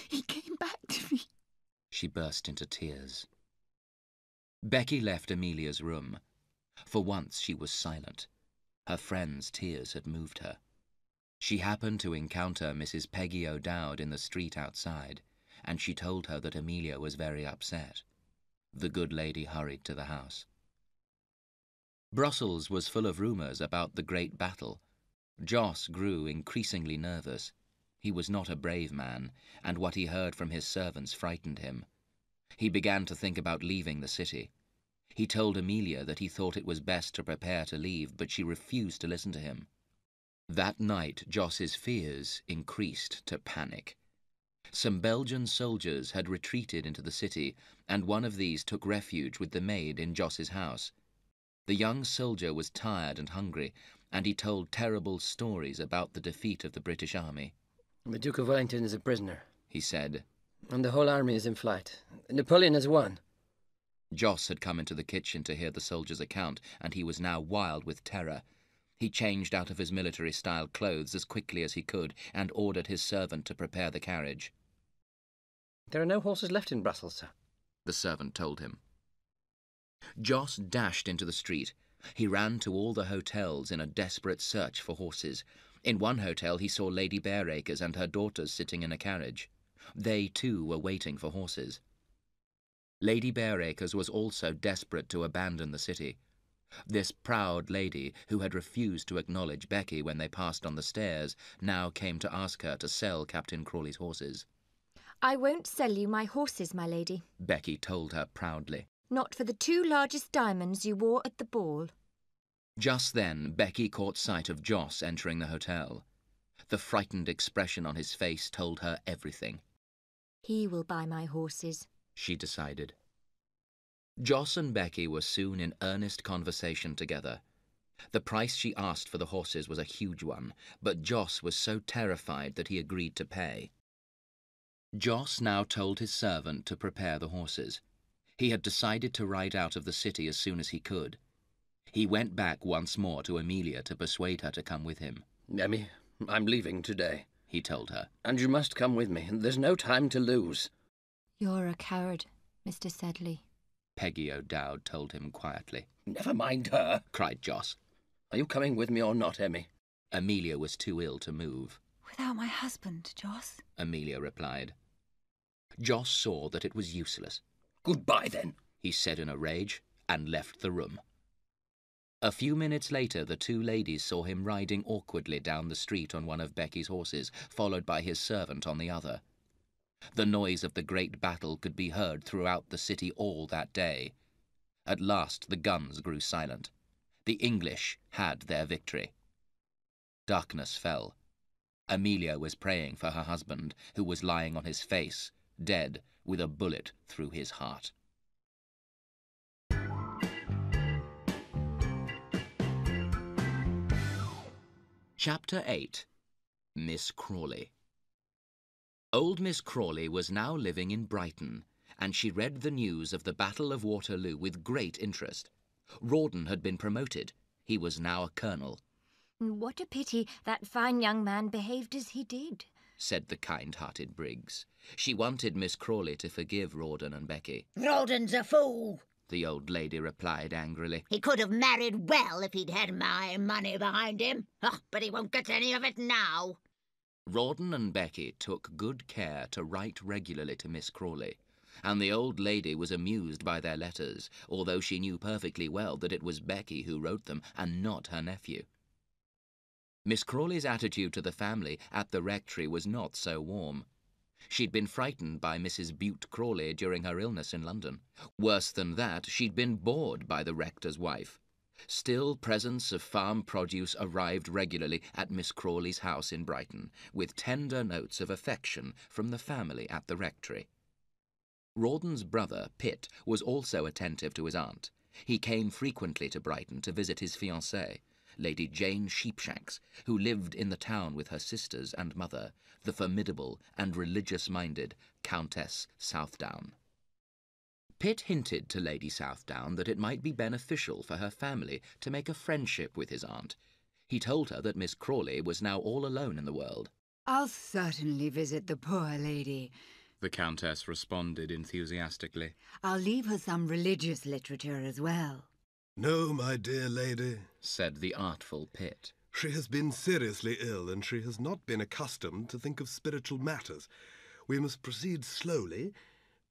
He came back to me. She burst into tears. Becky left Amelia's room. For once she was silent. Her friend's tears had moved her. She happened to encounter Mrs. Peggy O'Dowd in the street outside, and she told her that Amelia was very upset. The good lady hurried to the house. Brussels was full of rumours about the great battle. Joss grew increasingly nervous. He was not a brave man, and what he heard from his servants frightened him. He began to think about leaving the city. He told Amelia that he thought it was best to prepare to leave, but she refused to listen to him. That night, Joss's fears increased to panic. Some Belgian soldiers had retreated into the city, and one of these took refuge with the maid in Joss's house. The young soldier was tired and hungry, and he told terrible stories about the defeat of the British army. The Duke of Wellington is a prisoner, He said. and the whole army is in flight. Napoleon has won. Joss had come into the kitchen to hear the soldier's account, and he was now wild with terror. He changed out of his military-style clothes as quickly as he could and ordered his servant to prepare the carriage. "There are no horses left in Brussels, sir," the servant told him. Joss dashed into the street. He ran to all the hotels in a desperate search for horses. In one hotel he saw Lady Bareacres and her daughters sitting in a carriage. They, too, were waiting for horses. Lady Bareacres was also desperate to abandon the city. This proud lady, who had refused to acknowledge Becky when they passed on the stairs, now came to ask her to sell Captain Crawley's horses. I won't sell you my horses, my lady, Becky told her proudly. Not for the 2 largest diamonds you wore at the ball. Just then, Becky caught sight of Joss entering the hotel. The frightened expression on his face told her everything. He will buy my horses, she decided. Joss and Becky were soon in earnest conversation together. The price she asked for the horses was a huge one, but Joss was so terrified that he agreed to pay. Joss now told his servant to prepare the horses. He had decided to ride out of the city as soon as he could. He went back once more to Amelia to persuade her to come with him. "Emmy, I'm leaving today," he told her. "and you must come with me. There's no time to lose." You're a coward, Mr. Sedley, Peggy O'Dowd told him quietly. "Never mind her," cried Joss. "Are you coming with me or not, Emmy?" Amelia was too ill to move. Without my husband, Joss. Amelia replied. Joss saw that it was useless. "Goodbye, then," he said in a rage, and left the room. A few minutes later, the 2 ladies saw him riding awkwardly down the street on one of Becky's horses, followed by his servant on the other. The noise of the great battle could be heard throughout the city all that day. At last the guns grew silent. The English had their victory. Darkness fell. Amelia was praying for her husband, who was lying on his face, dead, with a bullet through his heart. Chapter 8. Miss Crawley. Old Miss Crawley was now living in Brighton, and she read the news of the Battle of Waterloo with great interest. Rawdon had been promoted. He was now a colonel. What a pity that fine young man behaved as he did, said the kind-hearted Briggs. She wanted Miss Crawley to forgive Rawdon and Becky. Rawdon's a fool, the old lady replied angrily. He could have married well if he'd had my money behind him. Oh, but he won't get any of it now. Rawdon and Becky took good care to write regularly to Miss Crawley, and the old lady was amused by their letters, although she knew perfectly well that it was Becky who wrote them and not her nephew. Miss Crawley's attitude to the family at the rectory was not so warm. She'd been frightened by Mrs. Bute Crawley during her illness in London. Worse than that, she'd been bored by the rector's wife. Still, presents of farm produce arrived regularly at Miss Crawley's house in Brighton, with tender notes of affection from the family at the rectory. Rawdon's brother, Pitt, was also attentive to his aunt. He came frequently to Brighton to visit his fiancée, Lady Jane Sheepshanks, who lived in the town with her sisters and mother, the formidable and religious-minded Countess Southdown. Pitt hinted to Lady Southdown that it might be beneficial for her family to make a friendship with his aunt. He told her that Miss Crawley was now all alone in the world. "I'll certainly visit the poor lady," the Countess responded enthusiastically. "I'll leave her some religious literature as well." "No, my dear lady," said the artful Pitt. "She has been seriously ill, and she has not been accustomed to think of spiritual matters. We must proceed slowly.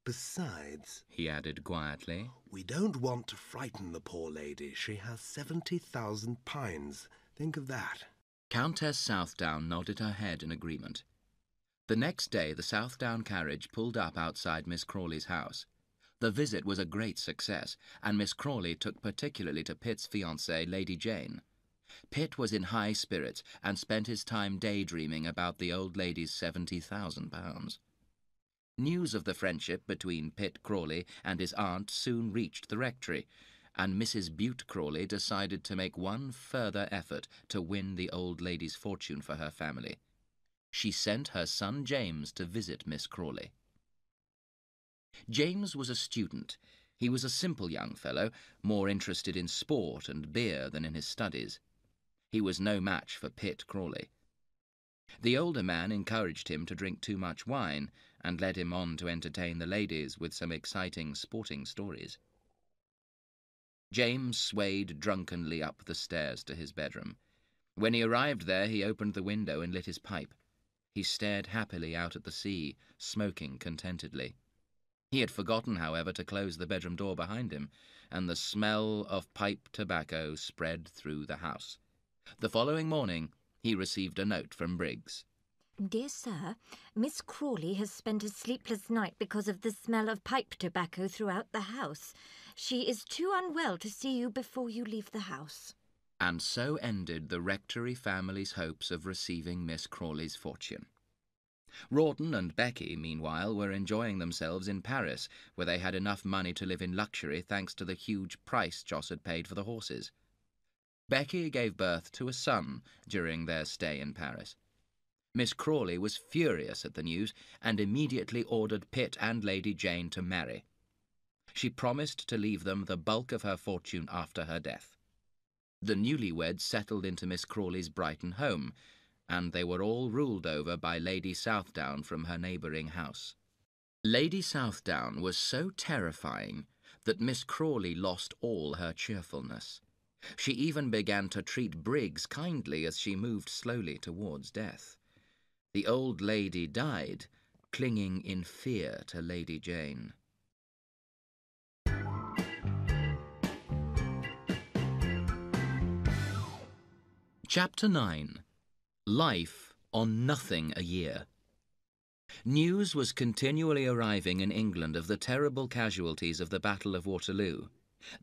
Besides," he added quietly, "we don't want to frighten the poor lady. She has £70,000. Think of that." Countess Southdown nodded her head in agreement. The next day the Southdown carriage pulled up outside Miss Crawley's house. The visit was a great success, and Miss Crawley took particularly to Pitt's fiancée, Lady Jane. Pitt was in high spirits and spent his time daydreaming about the old lady's £70,000. News of the friendship between Pitt Crawley and his aunt soon reached the rectory, and Mrs. Bute Crawley decided to make one further effort to win the old lady's fortune for her family. She sent her son James to visit Miss Crawley. James was a student. He was a simple young fellow, more interested in sport and beer than in his studies. He was no match for Pitt Crawley. The older man encouraged him to drink too much wine and led him on to entertain the ladies with some exciting sporting stories. James swayed drunkenly up the stairs to his bedroom. When he arrived there, he opened the window and lit his pipe. He stared happily out at the sea, smoking contentedly. He had forgotten, however, to close the bedroom door behind him, and the smell of pipe tobacco spread through the house. The following morning, he received a note from Briggs. Dear Sir, Miss Crawley has spent a sleepless night because of the smell of pipe tobacco throughout the house. She is too unwell to see you before you leave the house. And so ended the rectory family's hopes of receiving Miss Crawley's fortune. Rawdon and Becky, meanwhile, were enjoying themselves in Paris, where they had enough money to live in luxury thanks to the huge price Joss had paid for the horses. Becky gave birth to a son during their stay in Paris. Miss Crawley was furious at the news and immediately ordered Pitt and Lady Jane to marry. She promised to leave them the bulk of her fortune after her death. The newlyweds settled into Miss Crawley's Brighton home, and they were all ruled over by Lady Southdown from her neighbouring house. Lady Southdown was so terrifying that Miss Crawley lost all her cheerfulness. She even began to treat Briggs kindly as she moved slowly towards death. The old lady died, clinging in fear to Lady Jane. Chapter 9. Life on Nothing a Year. News was continually arriving in England of the terrible casualties of the Battle of Waterloo.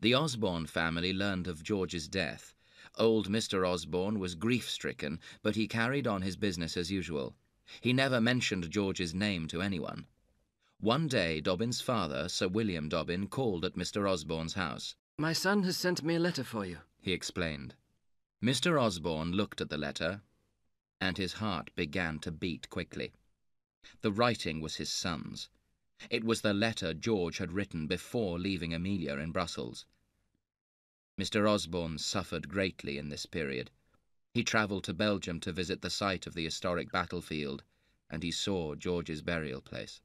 The Osborne family learned of George's death. Old Mr. Osborne was grief-stricken, but he carried on his business as usual. He never mentioned George's name to anyone. One day, Dobbin's father, Sir William Dobbin, called at Mr. Osborne's house. "My son has sent me a letter for you," he explained. Mr. Osborne looked at the letter, and his heart began to beat quickly. The writing was his son's. It was the letter George had written before leaving Amelia in Brussels. Mr. Osborne suffered greatly in this period. He travelled to Belgium to visit the site of the historic battlefield, and he saw George's burial place.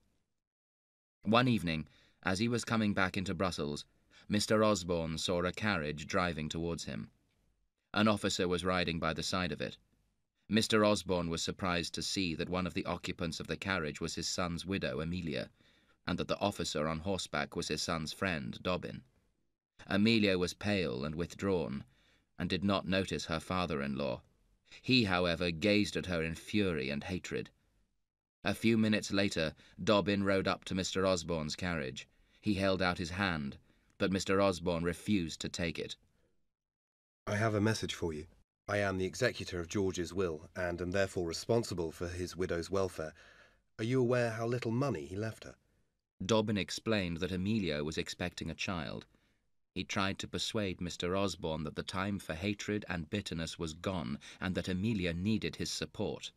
One evening, as he was coming back into Brussels, Mr. Osborne saw a carriage driving towards him. An officer was riding by the side of it. Mr. Osborne was surprised to see that one of the occupants of the carriage was his son's widow, Amelia, and that the officer on horseback was his son's friend, Dobbin. Amelia was pale and withdrawn, and did not notice her father-in-law. He, however, gazed at her in fury and hatred. A few minutes later, Dobbin rode up to Mr. Osborne's carriage. He held out his hand, but Mr. Osborne refused to take it. I have a message for you. I am the executor of George's will, and am therefore responsible for his widow's welfare. Are you aware how little money he left her? Dobbin explained that Amelia was expecting a child. He tried to persuade Mr. Osborne that the time for hatred and bitterness was gone, and that Amelia needed his support.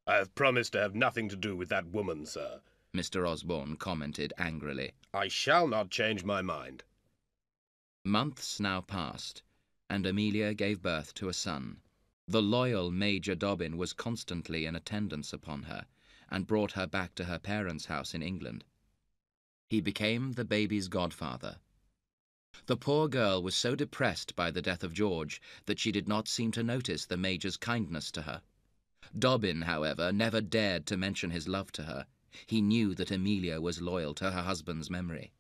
I have promised to have nothing to do with that woman, sir, Mr. Osborne commented angrily. I shall not change my mind. Months now passed, and Amelia gave birth to a son. The loyal Major Dobbin was constantly in attendance upon her, and brought her back to her parents' house in England. He became the baby's godfather. The poor girl was so depressed by the death of George that she did not seem to notice the Major's kindness to her. Dobbin, however, never dared to mention his love to her. He knew that Amelia was loyal to her husband's memory.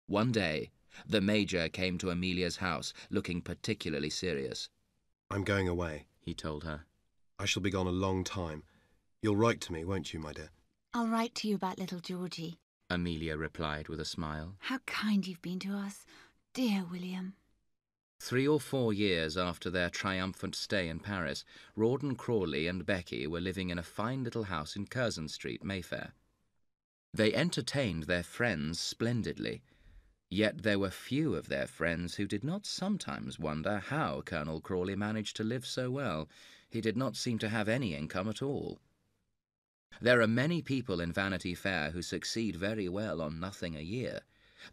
One day, the Major came to Amelia's house, looking particularly serious. I'm going away, he told her. I shall be gone a long time. You'll write to me, won't you, my dear? I'll write to you about little Georgie. Amelia replied with a smile. How kind you've been to us, dear William. 3 or 4 years after their triumphant stay in Paris, Rawdon Crawley and Becky were living in a fine little house in Curzon Street, Mayfair. They entertained their friends splendidly, yet there were few of their friends who did not sometimes wonder how Colonel Crawley managed to live so well. He did not seem to have any income at all. There are many people in Vanity Fair who succeed very well on nothing a year,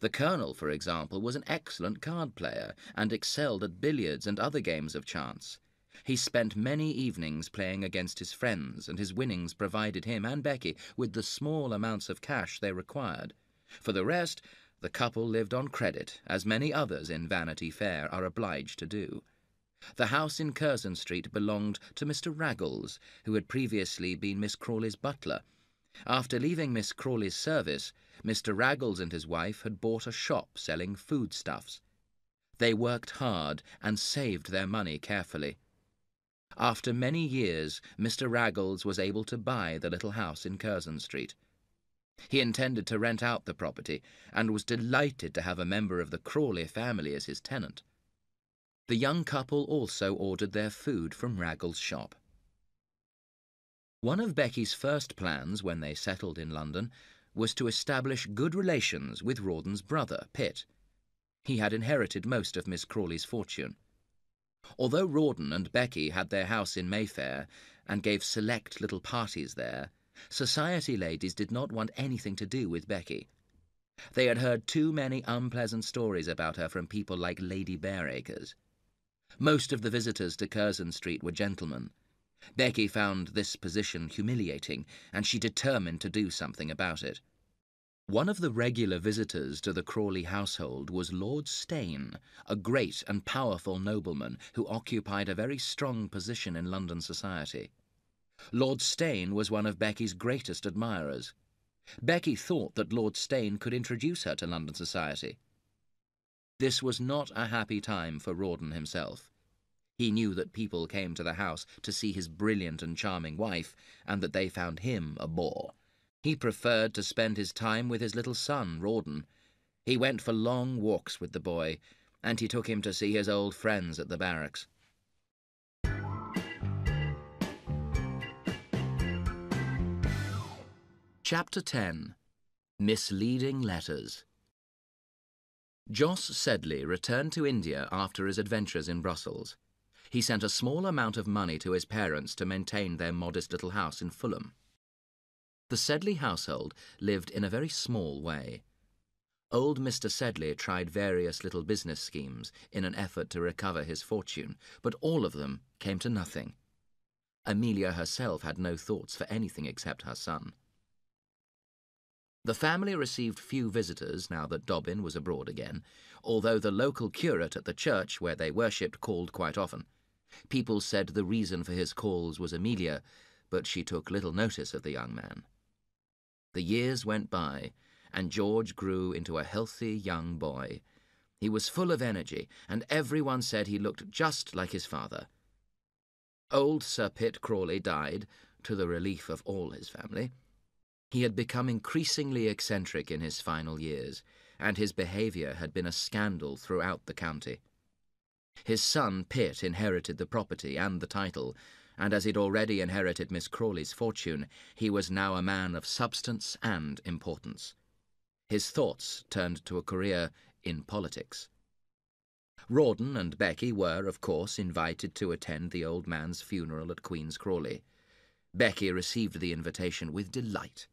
The Colonel, for example, was an excellent card player and excelled at billiards and other games of chance. He spent many evenings playing against his friends, and his winnings provided him and Becky with the small amounts of cash they required. For the rest, the couple lived on credit, as many others in Vanity Fair are obliged to do. The house in Curzon Street belonged to Mr. Raggles, who had previously been Miss Crawley's butler. After leaving Miss Crawley's service, Mr. Raggles and his wife had bought a shop selling foodstuffs. They worked hard and saved their money carefully. After many years, Mr. Raggles was able to buy the little house in Curzon Street. He intended to rent out the property and was delighted to have a member of the Crawley family as his tenant. The young couple also ordered their food from Raggles' shop. One of Becky's first plans when they settled in London was to establish good relations with Rawdon's brother, Pitt. He had inherited most of Miss Crawley's fortune. Although Rawdon and Becky had their house in Mayfair and gave select little parties there, society ladies did not want anything to do with Becky. They had heard too many unpleasant stories about her from people like Lady Bareacres. Most of the visitors to Curzon Street were gentlemen. Becky found this position humiliating, and she determined to do something about it. One of the regular visitors to the Crawley household was Lord Steyne, a great and powerful nobleman who occupied a very strong position in London society. Lord Steyne was one of Becky's greatest admirers. Becky thought that Lord Steyne could introduce her to London society. This was not a happy time for Rawdon himself. He knew that people came to the house to see his brilliant and charming wife, and that they found him a bore. He preferred to spend his time with his little son, Rawdon. He went for long walks with the boy, and he took him to see his old friends at the barracks. Chapter 10. Misleading Letters. Jos Sedley returned to India after his adventures in Brussels. He sent a small amount of money to his parents to maintain their modest little house in Fulham. The Sedley household lived in a very small way. Old Mr. Sedley tried various little business schemes in an effort to recover his fortune, but all of them came to nothing. Amelia herself had no thoughts for anything except her son. The family received few visitors now that Dobbin was abroad again, although the local curate at the church where they worshipped called quite often. People said the reason for his calls was Amelia, but she took little notice of the young man. The years went by, and George grew into a healthy young boy. He was full of energy, and everyone said he looked just like his father. Old Sir Pitt Crawley died, to the relief of all his family. He had become increasingly eccentric in his final years, and his behaviour had been a scandal throughout the county. His son Pitt inherited the property and the title, and as he'd already inherited Miss Crawley's fortune, he was now a man of substance and importance. His thoughts turned to a career in politics. Rawdon and Becky were, of course, invited to attend the old man's funeral at Queen's Crawley. Becky received the invitation with delight.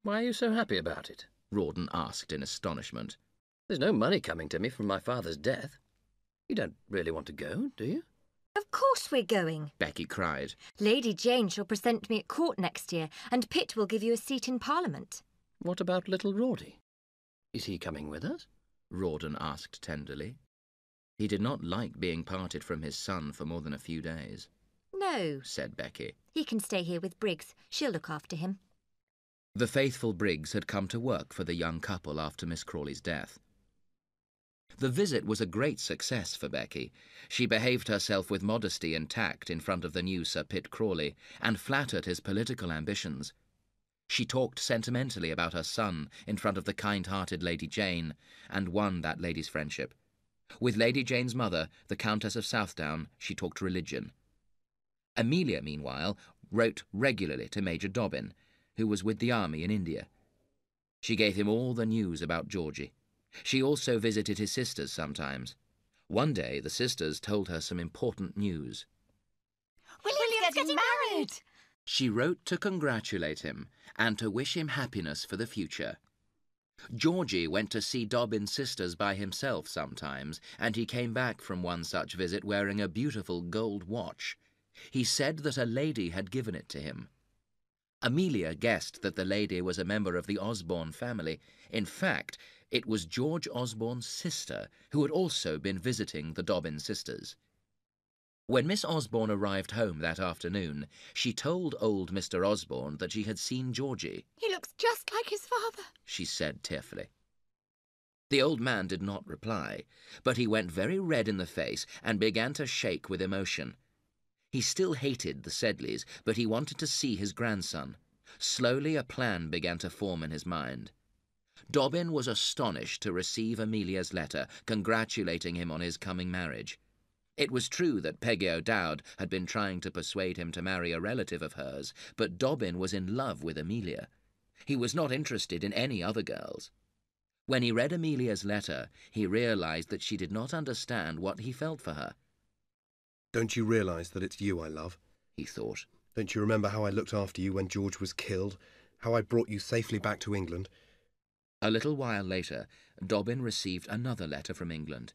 "Why are you so happy about it?" Rawdon asked in astonishment. "There's no money coming to me from my father's death. You don't really want to go, do you?" Of course we're going, Becky cried. Lady Jane shall present me at court next year, and Pitt will give you a seat in Parliament. "What about little Rawdy? Is he coming with us?" Rawdon asked tenderly. He did not like being parted from his son for more than a few days. No, said Becky. He can stay here with Briggs. She'll look after him. The faithful Briggs had come to work for the young couple after Miss Crawley's death. The visit was a great success for Becky. She behaved herself with modesty and tact in front of the new Sir Pitt Crawley, and flattered his political ambitions. She talked sentimentally about her son in front of the kind-hearted Lady Jane, and won that lady's friendship. With Lady Jane's mother, the Countess of Southdown, she talked religion. Amelia, meanwhile, wrote regularly to Major Dobbin, who was with the army in India. She gave him all the news about Georgie. She also visited his sisters sometimes. One day the sisters told her some important news. William's getting married! She wrote to congratulate him and to wish him happiness for the future. Georgie went to see Dobbin's sisters by himself sometimes, and he came back from one such visit wearing a beautiful gold watch. He said that a lady had given it to him. Amelia guessed that the lady was a member of the Osborne family. In fact, it was George Osborne's sister, who had also been visiting the Dobbin sisters. When Miss Osborne arrived home that afternoon, she told old Mr. Osborne that she had seen Georgie. He looks just like his father, she said tearfully. The old man did not reply, but he went very red in the face and began to shake with emotion. He still hated the Sedleys, but he wanted to see his grandson. Slowly a plan began to form in his mind. Dobbin was astonished to receive Amelia's letter congratulating him on his coming marriage. It was true that Peggy O'Dowd had been trying to persuade him to marry a relative of hers, but Dobbin was in love with Amelia. He was not interested in any other girls. When he read Amelia's letter, he realized that she did not understand what he felt for her. Don't you realize that it's you I love? He thought. Don't you remember how I looked after you when George was killed? How I brought you safely back to England? A little while later, Dobbin received another letter from England.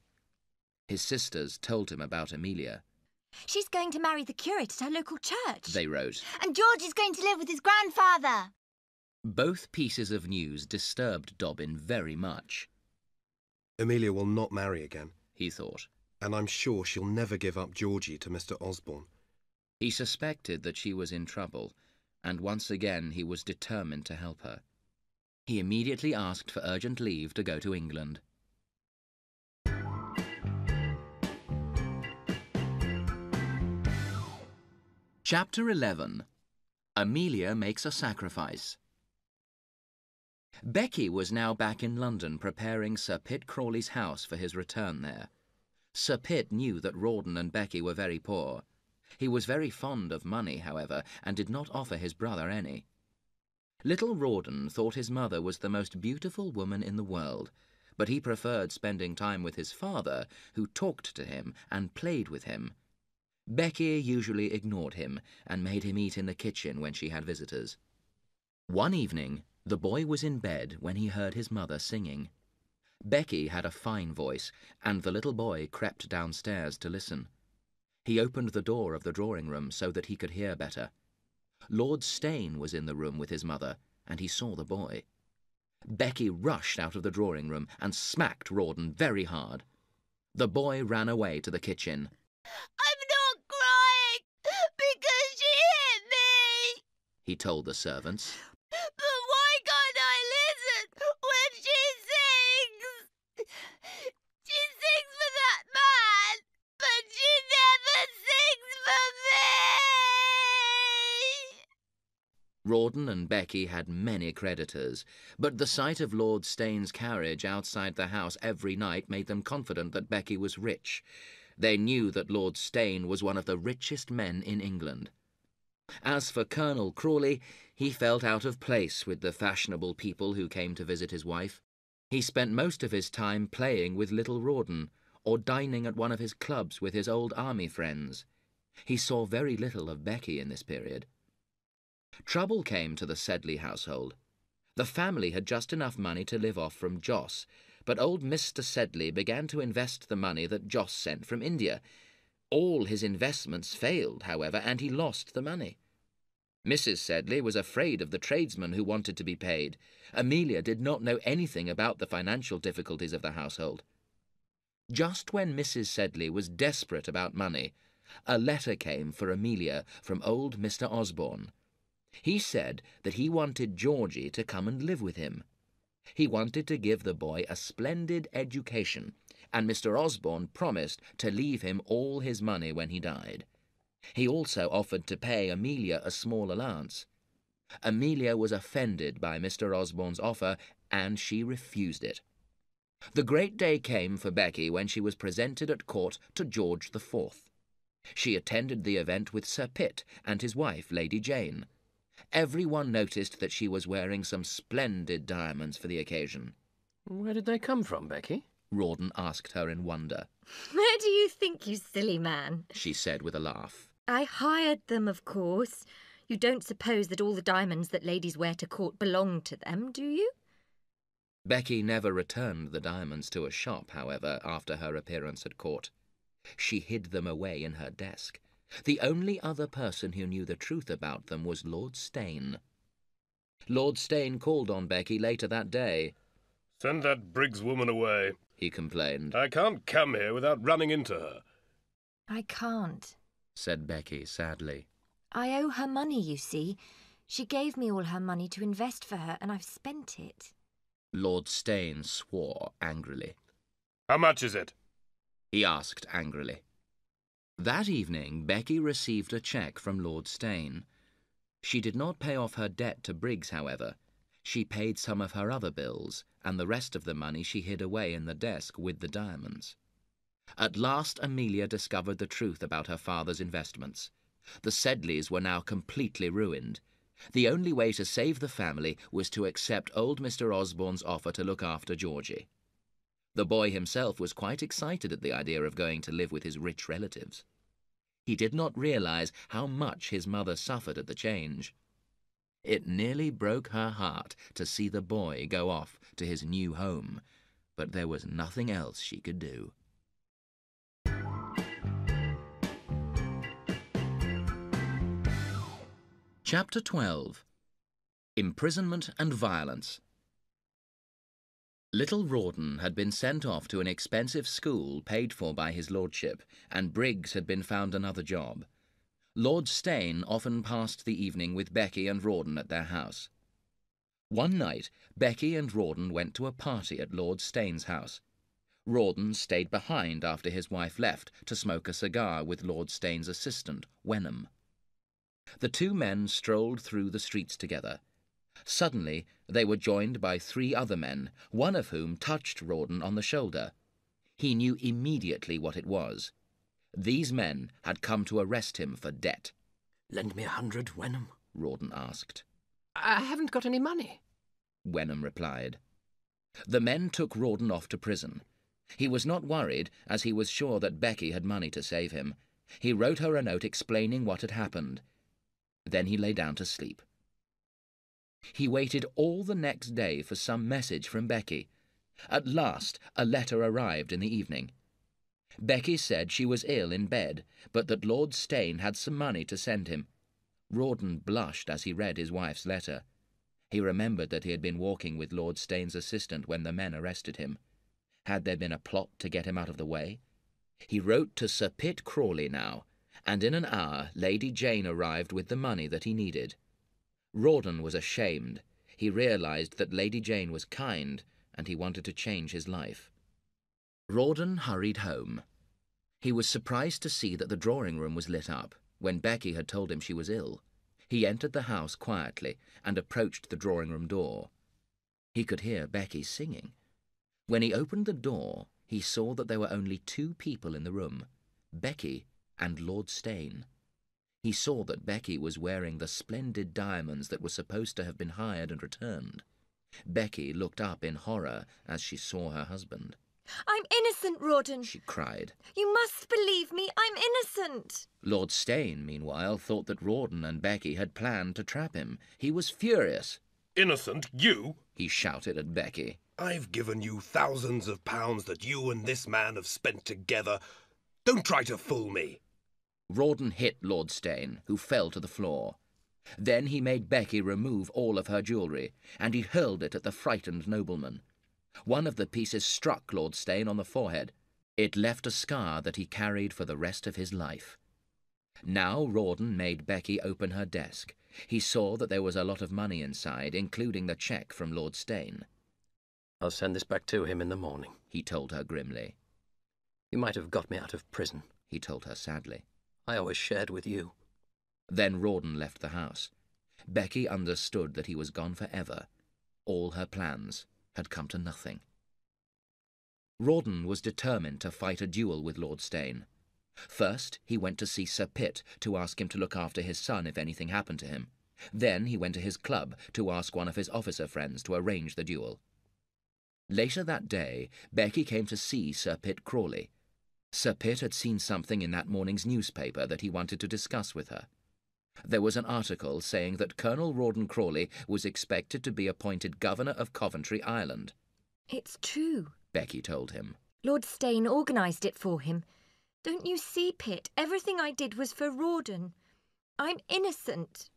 His sisters told him about Amelia. She's going to marry the curate at our local church, they wrote. And George is going to live with his grandfather. Both pieces of news disturbed Dobbin very much. Amelia will not marry again, he thought. And I'm sure she'll never give up Georgie to Mr. Osborne. He suspected that she was in trouble, and once again he was determined to help her. He immediately asked for urgent leave to go to England. Chapter 11. Amelia Makes a Sacrifice. Becky was now back in London preparing Sir Pitt Crawley's house for his return there. Sir Pitt knew that Rawdon and Becky were very poor. He was very fond of money, however, and did not offer his brother any. Little Rawdon thought his mother was the most beautiful woman in the world, but he preferred spending time with his father, who talked to him and played with him. Becky usually ignored him and made him eat in the kitchen when she had visitors. One evening, the boy was in bed when he heard his mother singing. Becky had a fine voice, and the little boy crept downstairs to listen. He opened the door of the drawing-room so that he could hear better. Lord Steyne was in the room with his mother, and he saw the boy. Becky rushed out of the drawing-room and smacked Rawdon very hard. The boy ran away to the kitchen. I'm not crying because she hit me, he told the servants. but why can't I listen when she sings? She sings for that man, but she never sings for me. Rawdon and Becky had many creditors, but the sight of Lord Steyne's carriage outside the house every night made them confident that Becky was rich. They knew that Lord Steyne was one of the richest men in England. As for Colonel Crawley, he felt out of place with the fashionable people who came to visit his wife. He spent most of his time playing with little Rawdon, or dining at one of his clubs with his old army friends. He saw very little of Becky in this period. Trouble came to the Sedley household. The family had just enough money to live off from Joss, but old Mr. Sedley began to invest the money that Joss sent from India. All his investments failed, however, and he lost the money. Mrs. Sedley was afraid of the tradesmen who wanted to be paid. Amelia did not know anything about the financial difficulties of the household. Just when Mrs. Sedley was desperate about money, a letter came for Amelia from old Mr. Osborne. He said that he wanted Georgie to come and live with him. He wanted to give the boy a splendid education, and Mr. Osborne promised to leave him all his money when he died. He also offered to pay Amelia a small allowance. Amelia was offended by Mr. Osborne's offer, and she refused it. The great day came for Becky when she was presented at court to George IV. She attended the event with Sir Pitt and his wife, Lady Jane. Everyone noticed that she was wearing some splendid diamonds for the occasion. Where did they come from, Becky? Rawdon asked her in wonder. Where do you think, you silly man? She said with a laugh. I hired them, of course. You don't suppose that all the diamonds that ladies wear to court belong to them, do you? Becky never returned the diamonds to a shop, however, after her appearance at court. She hid them away in her desk. The only other person who knew the truth about them was Lord Steyne. Lord Steyne called on Becky later that day. "Send that Briggs woman away," he complained. "I can't come here without running into her." I can't, said Becky sadly. I owe her money, you see. She gave me all her money to invest for her, and I've spent it. Lord Steyne swore angrily. "How much is it?" he asked angrily. That evening, Becky received a cheque from Lord Steyne. She did not pay off her debt to Briggs, however. She paid some of her other bills, and the rest of the money she hid away in the desk with the diamonds. At last Amelia discovered the truth about her father's investments. The Sedleys were now completely ruined. The only way to save the family was to accept old Mr. Osborne's offer to look after Georgie. The boy himself was quite excited at the idea of going to live with his rich relatives. He did not realize how much his mother suffered at the change. It nearly broke her heart to see the boy go off to his new home, but there was nothing else she could do. Chapter 12. Imprisonment and Violence. Little Rawdon had been sent off to an expensive school paid for by his lordship, and Briggs had been found another job. Lord Steyne often passed the evening with Becky and Rawdon at their house. One night, Becky and Rawdon went to a party at Lord Steyne's house. Rawdon stayed behind after his wife left to smoke a cigar with Lord Steyne's assistant, Wenham. The two men strolled through the streets together. Suddenly, they were joined by 3 other men, one of whom touched Rawdon on the shoulder. He knew immediately what it was. These men had come to arrest him for debt. "Lend me 100, Wenham," Rawdon asked. "I haven't got any money," Wenham replied. The men took Rawdon off to prison. He was not worried, as he was sure that Becky had money to save him. He wrote her a note explaining what had happened. Then he lay down to sleep. He waited all the next day for some message from Becky. At last, a letter arrived in the evening. Becky said she was ill in bed, but that Lord Steyne had some money to send him. Rawdon blushed as he read his wife's letter. He remembered that he had been walking with Lord Steyne's assistant when the men arrested him. Had there been a plot to get him out of the way? He wrote to Sir Pitt Crawley now, and in an hour Lady Jane arrived with the money that he needed. Rawdon was ashamed. He realized that Lady Jane was kind, and he wanted to change his life. Rawdon hurried home. He was surprised to see that the drawing-room was lit up, when Becky had told him she was ill. He entered the house quietly and approached the drawing-room door. He could hear Becky singing. When he opened the door, he saw that there were only 2 people in the room, Becky and Lord Steyne. He saw that Becky was wearing the splendid diamonds that were supposed to have been hired and returned. Becky looked up in horror as she saw her husband. I'm innocent, Rawdon, she cried. You must believe me. I'm innocent. Lord Steyne, meanwhile, thought that Rawdon and Becky had planned to trap him. He was furious. "Innocent, you?" he shouted at Becky. "I've given you thousands of pounds that you and this man have spent together. Don't try to fool me." Rawdon hit Lord Steyne, who fell to the floor. Then he made Becky remove all of her jewellery, and he hurled it at the frightened nobleman. One of the pieces struck Lord Steyne on the forehead. It left a scar that he carried for the rest of his life. Now Rawdon made Becky open her desk. He saw that there was a lot of money inside, including the cheque from Lord Steyne. "I'll send this back to him in the morning," he told her grimly. "You might have got me out of prison," he told her sadly. "I always shared with you." Then Rawdon left the house. Becky understood that he was gone forever. All her plans had come to nothing. Rawdon was determined to fight a duel with Lord Steyne. First, he went to see Sir Pitt to ask him to look after his son if anything happened to him. Then he went to his club to ask one of his officer friends to arrange the duel. Later that day, Becky came to see Sir Pitt Crawley. Sir Pitt had seen something in that morning's newspaper that he wanted to discuss with her. There was an article saying that Colonel Rawdon Crawley was expected to be appointed Governor of Coventry Island. It's true, Becky told him. Lord Steyne organised it for him. Don't you see, Pitt? Everything I did was for Rawdon. I'm innocent.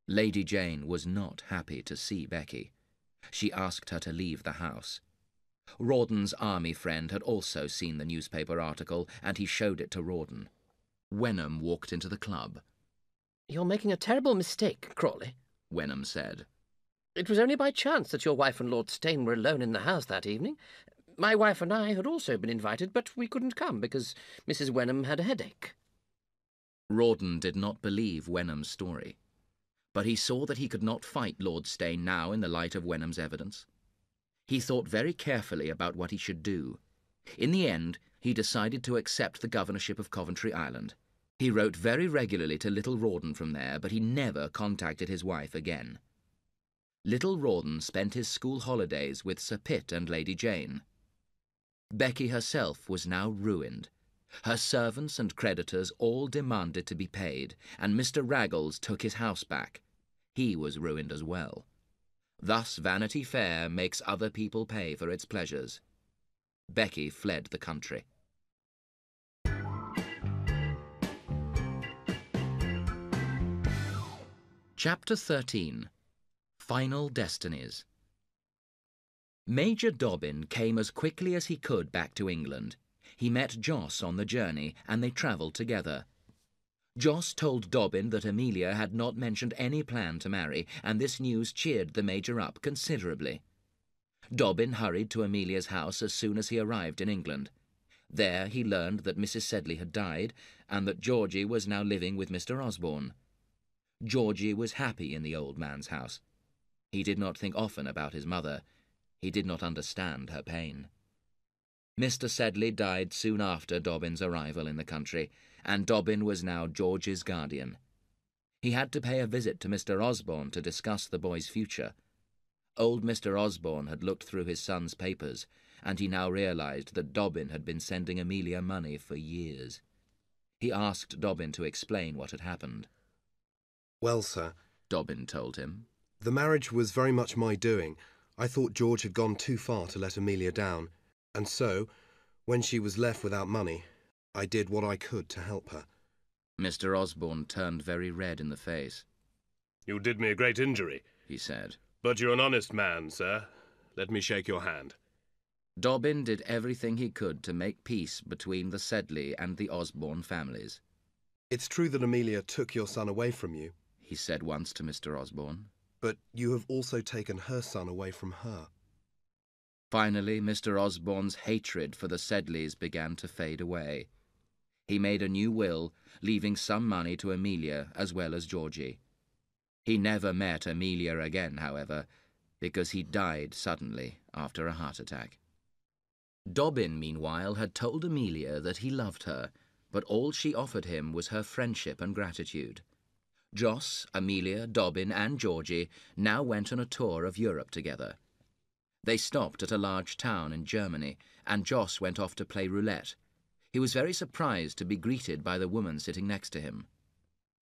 Lady Jane was not happy to see Becky. She asked her to leave the house. Rawdon's army friend had also seen the newspaper article, and he showed it to Rawdon. Wenham walked into the club. "You're making a terrible mistake, Crawley," Wenham said. "It was only by chance that your wife and Lord Steyne were alone in the house that evening. My wife and I had also been invited, but we couldn't come because Mrs. Wenham had a headache." Rawdon did not believe Wenham's story, but he saw that he could not fight Lord Steyne now in the light of Wenham's evidence. He thought very carefully about what he should do. In the end, he decided to accept the governorship of Coventry Island. He wrote very regularly to Little Rawdon from there, but he never contacted his wife again. Little Rawdon spent his school holidays with Sir Pitt and Lady Jane. Becky herself was now ruined. Her servants and creditors all demanded to be paid, and Mr. Raggles took his house back. He was ruined as well. Thus Vanity Fair makes other people pay for its pleasures. Becky fled the country. Chapter 13. Final Destinies. Major Dobbin came as quickly as he could back to England. He met Joss on the journey, and they travelled together. Joss told Dobbin that Amelia had not mentioned any plan to marry, and this news cheered the Major up considerably. Dobbin hurried to Amelia's house as soon as he arrived in England. There he learned that Mrs. Sedley had died, and that Georgie was now living with Mr. Osborne. Georgie was happy in the old man's house. He did not think often about his mother. He did not understand her pain. Mr. Sedley died soon after Dobbin's arrival in the country, and Dobbin was now George's guardian. He had to pay a visit to Mr. Osborne to discuss the boy's future. Old Mr. Osborne had looked through his son's papers, and he now realized that Dobbin had been sending Amelia money for years. He asked Dobbin to explain what had happened. "Well, sir," Dobbin told him, "the marriage was very much my doing. I thought George had gone too far to let Amelia down, and so, when she was left without money, I did what I could to help her." Mr. Osborne turned very red in the face. "You did me a great injury," he said. "but you're an honest man, sir. Let me shake your hand." Dobbin did everything he could to make peace between the Sedley and the Osborne families. "It's true that Amelia took your son away from you," he said once to Mr. Osborne. "but you have also taken her son away from her." Finally, Mr. Osborne's hatred for the Sedleys began to fade away. He made a new will, leaving some money to Amelia as well as Georgie. He never met Amelia again, however, because he died suddenly after a heart attack. Dobbin, meanwhile, had told Amelia that he loved her, but all she offered him was her friendship and gratitude. Joss, Amelia, Dobbin, and Georgie now went on a tour of Europe together. They stopped at a large town in Germany, and Joss went off to play roulette. He was very surprised to be greeted by the woman sitting next to him.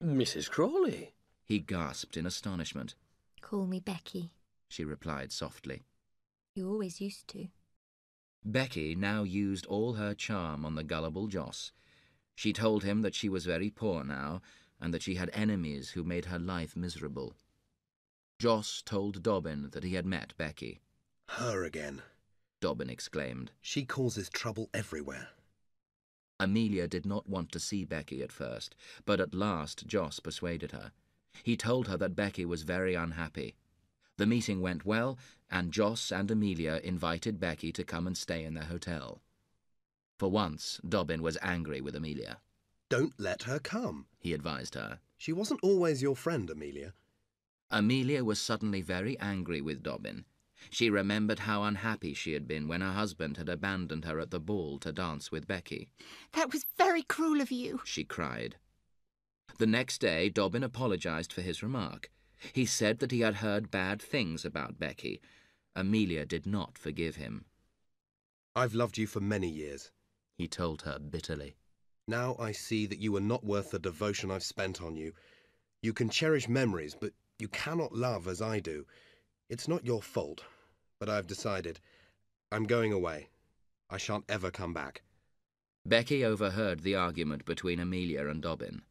"Mrs. Crawley," he gasped in astonishment. Call me Becky. She replied softly. You always used to. Becky now used all her charm on the gullible Joss. She told him that she was very poor now, and that she had enemies who made her life miserable. Joss told Dobbin that he had met Becky. "Her again," Dobbin exclaimed. "She causes trouble everywhere." Amelia did not want to see Becky at first, but at last Joss persuaded her. He told her that Becky was very unhappy. The meeting went well, and Joss and Amelia invited Becky to come and stay in their hotel. For once, Dobbin was angry with Amelia. "Don't let her come," he advised her. "She wasn't always your friend, Amelia." Amelia was suddenly very angry with Dobbin. She remembered how unhappy she had been when her husband had abandoned her at the ball to dance with Becky. "That was very cruel of you," she cried. The next day, Dobbin apologized for his remark. He said that he had heard bad things about Becky. Amelia did not forgive him. "I've loved you for many years," he told her bitterly. "Now I see that you are not worth the devotion I've spent on you. You can cherish memories, but you cannot love as I do. It's not your fault, but I've decided, I'm going away. I shan't ever come back. Becky overheard the argument between Amelia and Dobbin.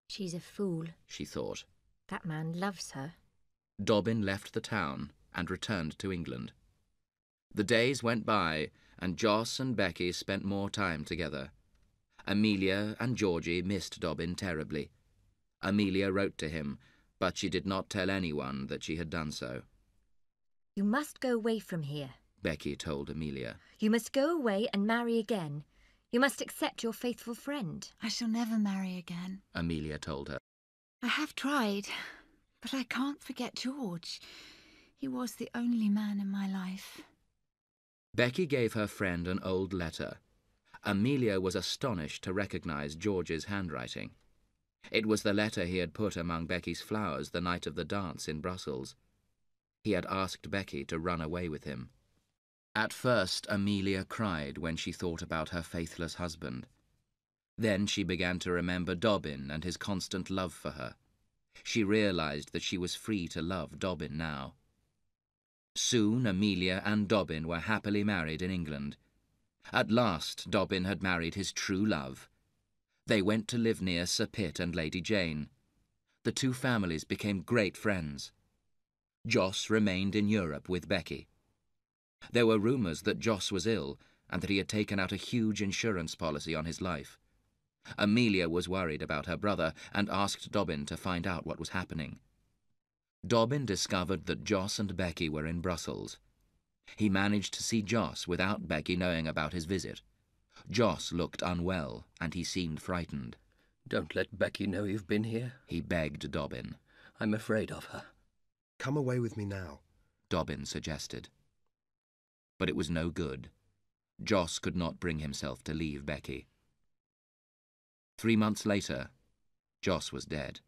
She's a fool, she thought. That man loves her. Dobbin left the town and returned to England. The days went by, and Joss and Becky spent more time together. Amelia and Georgie missed Dobbin terribly. Amelia wrote to him, but she did not tell anyone that she had done so. You must go away from here, Becky told Amelia. You must go away and marry again. You must accept your faithful friend. I shall never marry again. Amelia told her. I have tried, but I can't forget George. He was the only man in my life. Becky gave her friend an old letter. Amelia was astonished to recognize George's handwriting. It was the letter he had put among Becky's flowers the night of the dance in Brussels. He had asked Becky to run away with him. At first, Amelia cried when she thought about her faithless husband. Then she began to remember Dobbin and his constant love for her. She realized that she was free to love Dobbin now. Soon Amelia and Dobbin were happily married in England. At last Dobbin had married his true love. They went to live near Sir Pitt and Lady Jane. The two families became great friends. Joss remained in Europe with Becky. There were rumours that Joss was ill and that he had taken out a huge insurance policy on his life. Amelia was worried about her brother and asked Dobbin to find out what was happening. Dobbin discovered that Joss and Becky were in Brussels. He managed to see Joss without Becky knowing about his visit. Joss looked unwell, and he seemed frightened. Don't let Becky know you've been here, he begged Dobbin. I'm afraid of her. Come away with me now, Dobbin suggested. But it was no good. Joss could not bring himself to leave Becky. 3 months later, Joss was dead.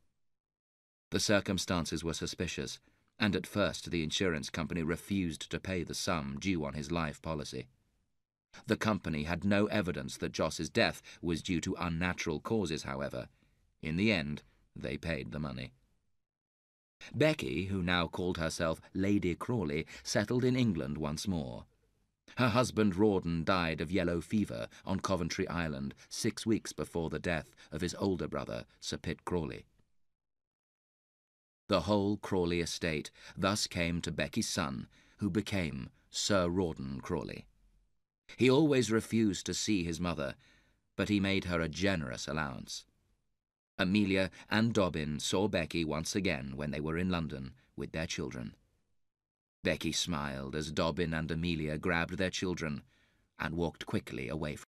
The circumstances were suspicious, and at first the insurance company refused to pay the sum due on his life policy. The company had no evidence that Joss's death was due to unnatural causes, however. In the end, they paid the money. Becky, who now called herself Lady Crawley, settled in England once more. Her husband Rawdon died of yellow fever on Coventry Island 6 weeks before the death of his older brother, Sir Pitt Crawley. The whole Crawley estate thus came to Becky's son, who became Sir Rawdon Crawley. He always refused to see his mother, but he made her a generous allowance. Amelia and Dobbin saw Becky once again when they were in London with their children. Becky smiled as Dobbin and Amelia grabbed their children and walked quickly away from